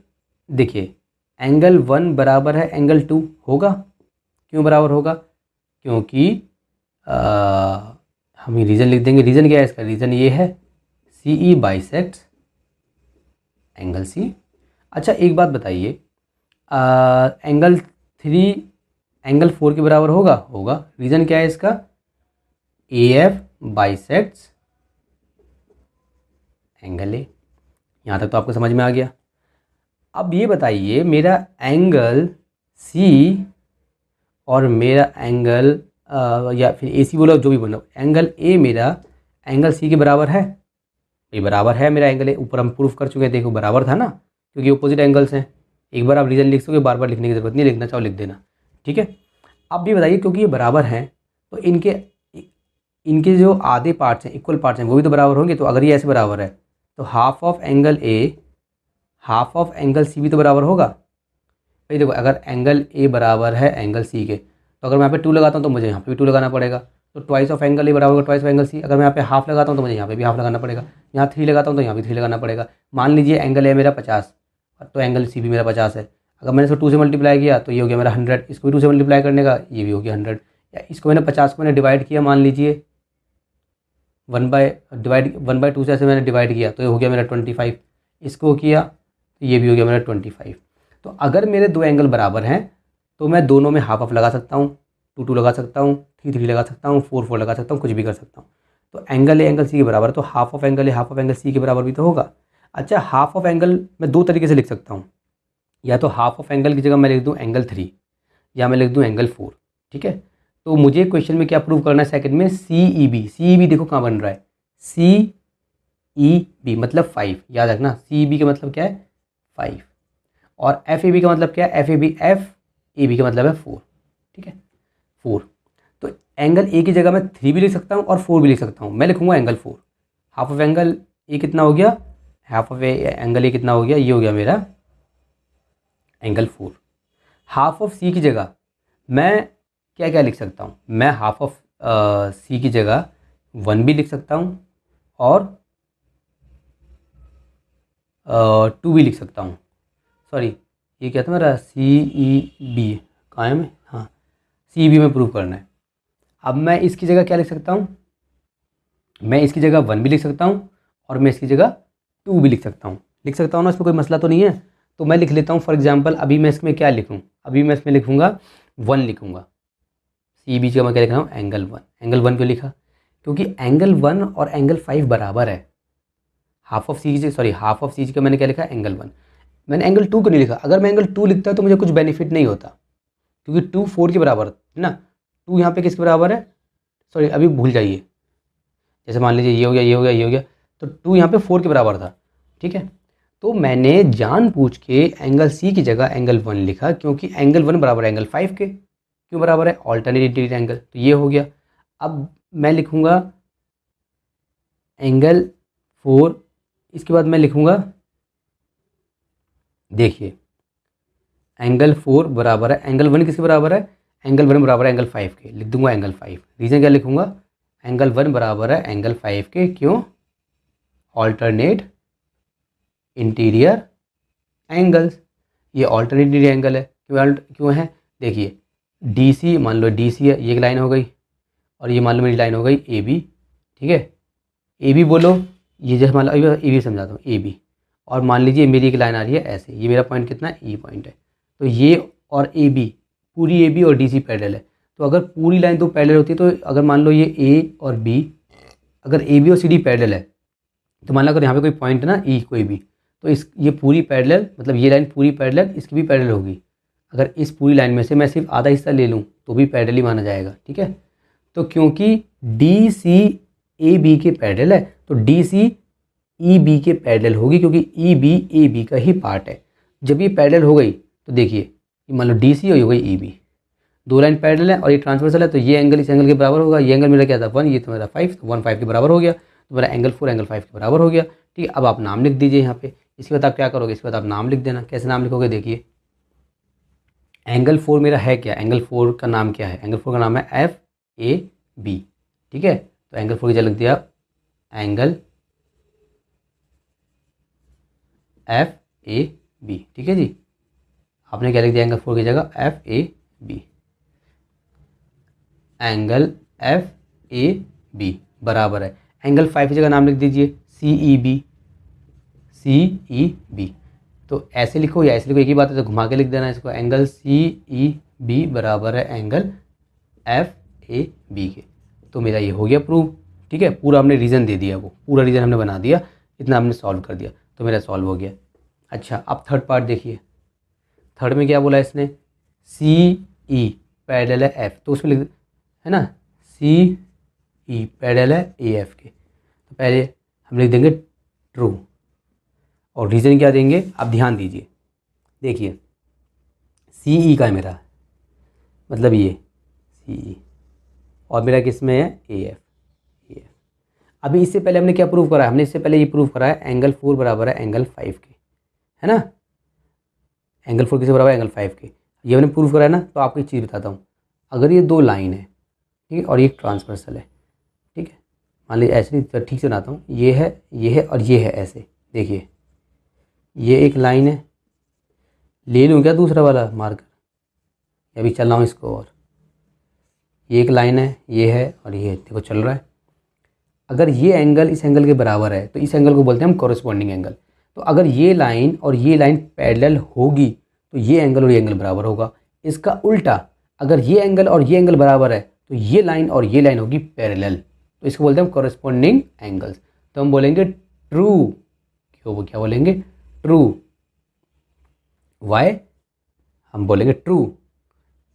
Speaker 1: देखिए एंगल 1 बराबर है एंगल 2 होगा, क्यों बराबर होगा, क्योंकि हम ये रीज़न लिख देंगे। रीज़न क्या है इसका, रीज़न ये है सी ई बाइसेक्ट्स एंगल सी। अच्छा एक बात बताइए, एंगल 3 एंगल 4 के बराबर होगा। रीज़न क्या है इसका, A F bisects angle A. यहाँ तक तो आपको समझ में आ गया। अब ये बताइए, मेरा एंगल सी और मेरा एंगल या फिर ए सी बोलो, जो भी बोलो, एंगल ए मेरा एंगल सी के बराबर है, ये बराबर है मेरा एंगल ए। ऊपर हम प्रूफ कर चुके हैं, देखो बराबर था ना, क्योंकि अपोजिट एंगल्स हैं। एक बार आप रीजन लिख सकोगे, बार बार लिखने की जरूरत नहीं, लिखना चाहो लिख देना, ठीक है। अब भी बताइए, क्योंकि ये बराबर हैं तो इनके जो आधे पार्ट्स हैं, इक्वल पार्ट्स हैं, वो भी तो बराबर होंगे। तो अगर ये ऐसे बराबर है तो half of angle A half of angle C भी तो बराबर होगा। भाई देखो, अगर एंगल ए बराबर है एंगल सी के, तो अगर मैं यहाँ पे 2 लगाता हूँ तो मुझे यहाँ पे भी 2 लगाना पड़ेगा। तो ट्वाइस ऑफ एंगल ए बराबर होगा ट्वाइस ऑफ एंगल सी। अगर मैं यहाँ पे हाफ लगाता हूँ तो मुझे यहाँ पे भी हाफ लगाना पड़ेगा। यहाँ 3 लगाता हूँ तो यहाँ भी 3 लगाना पड़ेगा। मान लीजिए एंगल ए मेरा 50, तो एंगल सी भी मेरा 50 है। अगर मैंने इसको 2 से मल्टीप्लाई किया तो ये हो गया मेरा 100, इसको भी 2 से मल्टीप्लाई करने का, ये भी हो गया 100। या इसको मैंने 50 को मैंने डिवाइड किया, मान लीजिए 1/2 से ऐसे मैंने डिवाइड किया तो ये हो गया मेरा 25। इसको किया तो ये भी हो गया मेरा 25। तो अगर मेरे 2 एंगल बराबर हैं तो मैं दोनों में हाफ ऑफ लगा सकता हूँ, 2 2 लगा सकता हूँ, 3 3 लगा सकता हूँ, 4 4 लगा सकता हूँ, कुछ भी कर सकता हूँ। तो एंगल ए एंगल सी के बराबर है, तो half of angle A half of angle C के बराबर भी तो होगा। अच्छा, हाफ ऑफ एंगल मैं 2 तरीके से लिख सकता हूँ, या तो हाफ ऑफ एंगल की जगह मैं लिख दूँ एंगल 3, या मैं लिख दूँ एंगल 4, ठीक है। तो मुझे क्वेश्चन में क्या प्रूव करना है, सेकंड में सी ई बी देखो कहाँ बन रहा है, सी ई बी मतलब 5, याद रखना। सी ई बी का मतलब क्या है 5, और एफ ए बी का मतलब क्या है, एफ ए बी का मतलब है 4, ठीक है 4। तो एंगल ए की जगह मैं 3 भी लिख सकता हूँ और 4 भी लिख सकता हूँ। मैं लिखूँगा angle 4। Half of angle A कितना हो गया, हाफ ऑफ एंगल ए कितना हो गया, ये हो गया मेरा एंगल 4। हाफ ऑफ सी की जगह मैं क्या क्या लिख सकता हूँ, मैं हाफ ऑफ सी की जगह 1 भी लिख सकता हूँ और 2 भी लिख सकता हूँ। सॉरी, ये क्या था मेरा सी ई बी, कहाँ है मैं, हाँ
Speaker 2: सी बी में प्रूव करना है। अब मैं इसकी जगह क्या लिख सकता हूँ, मैं इसकी जगह 1 भी लिख सकता हूँ और मैं इसकी जगह 2 भी लिख सकता हूँ ना, इसमें कोई मसला तो नहीं है। तो मैं लिख लेता हूँ फॉर एग्जांपल, अभी मैं इसमें क्या लिखूँ, अभी मैं इसमें लिखूँगा 1 लिखूँगा। सी बी का मैं क्या लिख रहा हूँ, एंगल 1। एंगल 1 क्यों लिखा, क्योंकि एंगल 1 और एंगल 5 बराबर है। हाफ ऑफ सी का मैंने क्या लिखा, एंगल 1। मैंने एंगल 2 क्यों नहीं लिखा, अगर मैं एंगल 2 लिखता तो मुझे कुछ बेनिफिट नहीं होता, क्योंकि 2 4 के बराबर है ना। 2 यहाँ पे किसके बराबर है, सॉरी अभी भूल जाइए, जैसे मान लीजिए ये हो गया, ये हो गया, ये हो गया, तो 2 यहाँ पे 4 के बराबर था, ठीक है। तो मैंने जानबूझ के एंगल सी की जगह एंगल 1 लिखा, क्योंकि एंगल 1 बराबर है एंगल 5 के। क्यों बराबर है, ऑल्टरनेट इंटीरियर एंगल, तो ये हो गया। अब मैं लिखूँगा एंगल 4, इसके बाद मैं लिखूँगा, देखिए एंगल 4 बराबर है एंगल 1 किसके बराबर है, एंगल 1 बराबर है एंगल 5 के, लिख दूंगा एंगल 5। रीज़न क्या लिखूंगा, एंगल 1 बराबर है एंगल 5 के, क्यों, ऑल्टरनेट इंटीरियर एंगल्स। ये ऑल्टरनेट इंटीरियर एंगल है, क्यों है, देखिए डी सी, मान लो डी सी है, ये एक लाइन हो गई, और ये मान लो मेरी लाइन हो गई ए बी, ठीक है। ए बी बोलो, ये जैसे मान लो ए बी समझाता हूँ, ए बी, और मान लीजिए मेरी एक लाइन आ रही है ऐसे, ये मेरा पॉइंट कितना है, ई पॉइंट है। तो ये और ए बी, पूरी ए बी और डी सी पैरेलल है। तो अगर पूरी लाइन तो पैरेलल होती है, तो अगर मान लो ये ए और बी, अगर ए बी और सी डी पैरेलल है, तो मान लो अगर यहाँ पे कोई पॉइंट है ना ई कोई भी, तो इस ये पूरी पैरेलल, मतलब ये लाइन पूरी पैरेलल इसकी भी पैरेलल होगी। अगर इस पूरी लाइन में से मैं सिर्फ आधा हिस्सा ले लूँ तो भी पैरेलल ही माना जाएगा, ठीक है। तो क्योंकि डी सी ए बी के पैरेलल है, तो डी सी ई बी के पैरेलल होगी, क्योंकि ई बी ए बी का ही पार्ट है। जब ये पैरेलल हो गई तो देखिए मान लो डी सी हो गई ई बी, दो लाइन पैरेलल है और ये ट्रांसवर्सल है, तो ये एंगल इस एंगल के बराबर होगा। ये एंगल मेरा क्या था 1, ये तो मेरा 5, तो 1 5 के बराबर हो गया, तो मेरा एंगल 4 एंगल 5 के बराबर हो गया, ठीक है। अब आप नाम लिख दीजिए यहाँ पे, इसके बाद आप क्या करोगे, इसके बाद आप नाम लिख देना। कैसे नाम लिखोगे, देखिए एंगल 4 मेरा है क्या, एंगल 4 का नाम क्या है, एंगल 4 का नाम है एफ ए बी, ठीक है। तो एंगल 4 की जगह लिख दिया एंगल एफ ए बी, ठीक है जी। आपने क्या लिख दिया, एंगल 4 की जगह F A B, angle F A B बराबर है एंगल 5 की जगह नाम लिख दीजिए सी ई बी, सी ई बी। तो ऐसे लिखो या ऐसे लिखो, एक ही बात है, तो घुमा के लिख देना इसको, एंगल सी ई बी बराबर है एंगल एफ ए बी के। तो मेरा ये हो गया प्रूव, ठीक है। पूरा हमने रीज़न दे दिया, वो पूरा रीज़न हमने बना दिया, इतना हमने सॉल्व कर दिया, तो मेरा सॉल्व हो गया। अच्छा अब थर्ड पार्ट देखिए, थर्ड में क्या बोला इसने, सी ई पैरेलल है एफ, तो उसमें लिख है ना, सी ई पैरेलल है ए एफ के, तो पहले हम लिख देंगे ट्रू, और रीज़न क्या देंगे, आप ध्यान दीजिए, देखिए सी ई का है मेरा, मतलब ये सी ई, और मेरा किस में है ए एफ। अभी इससे पहले हमने क्या प्रूव करा है, हमने इससे पहले ये प्रूव करा है एंगल 4 बराबर है एंगल 5 के, है ना। एंगल 4 किससे बराबर है, एंगल 5 के, ये हमने प्रूव करा है ना। तो आपको एक चीज़ बताता हूँ, अगर ये दो लाइन है, ठीक है, और ये ट्रांसवर्सल है, ठीक है, मान लीजिए ऐसे नहीं, तो ठीक से बनाता हूँ, ये है और ये है ऐसे, देखिए ये एक लाइन है, ले लूँ क्या दूसरा वाला मार्कर, अभी चल रहा हूँ इसको, और ये एक लाइन है, ये है और ये देखो चल रहा है। अगर ये एंगल इस एंगल के बराबर है, तो इस एंगल को बोलते हैं हम कॉरेस्पॉन्डिंग एंगल। तो अगर ये लाइन और ये लाइन पैरेलल होगी, तो ये एंगल और ये एंगल बराबर होगा। इसका उल्टा, अगर ये एंगल और ये एंगल बराबर है, तो ये लाइन और ये लाइन होगी पैरेलल, तो इसको बोलते हैं हम कॉरेस्पॉन्डिंग एंगल्स। तो हम बोलेंगे ट्रू, क्या बोलेंगे, ट्रू। वाई, हम बोलेंगे ट्रू,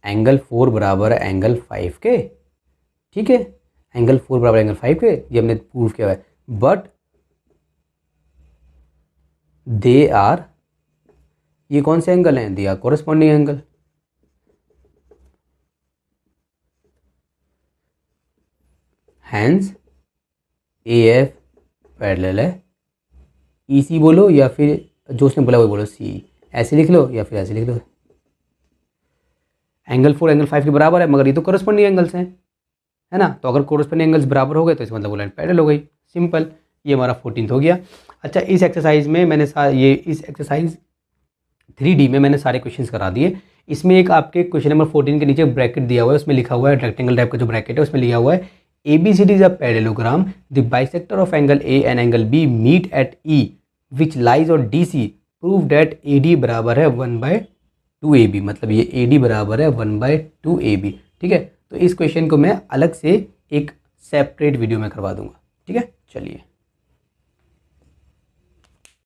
Speaker 2: एंगल 4 बराबर है एंगल 5 के, ठीक है, एंगल 4 बराबर एंगल 5 के, ये हमने प्रूव किया है। बट दे आर, ये कौन से एंगल हैं, they are corresponding angle. Hence A F parallel है ई सी बोलो, या फिर जो उसने बोला वो बोलो सी, ऐसे लिख लो या फिर ऐसे लिख लो। एंगल 4 एंगल 5 के बराबर है, मगर ये तो कॉरेस्पॉन्डिंग एंगल्स हैं, है ना। तो अगर कॉरेस्पॉन्डिंग एंगल्स बराबर हो गए तो इसका मतलब वो लाइन पैरेलल हो गई, सिंपल। ये हमारा 14th हो गया। अच्छा इस एक्सरसाइज में मैंने इस एक्सरसाइज 3D में मैंने सारे क्वेश्चंस करा दिए। इसमें एक आपके क्वेश्चन नंबर 14 के नीचे ब्रैकेट दिया हुआ है, उसमें लिखा हुआ है रेक्टेंगल टाइप का जो ब्रैकेट है उसमें लिखा हुआ है ABCD is a parallelogram, the bisector of angle A and angle B meet at E which lies on DC, prove that AD बराबर है 1/2AB। मतलब ये AD बराबर है 1/2AB। ठीक है, तो इस क्वेश्चन को मैं अलग से एक सेपरेट वीडियो में करवा दूंगा। ठीक है, चलिए।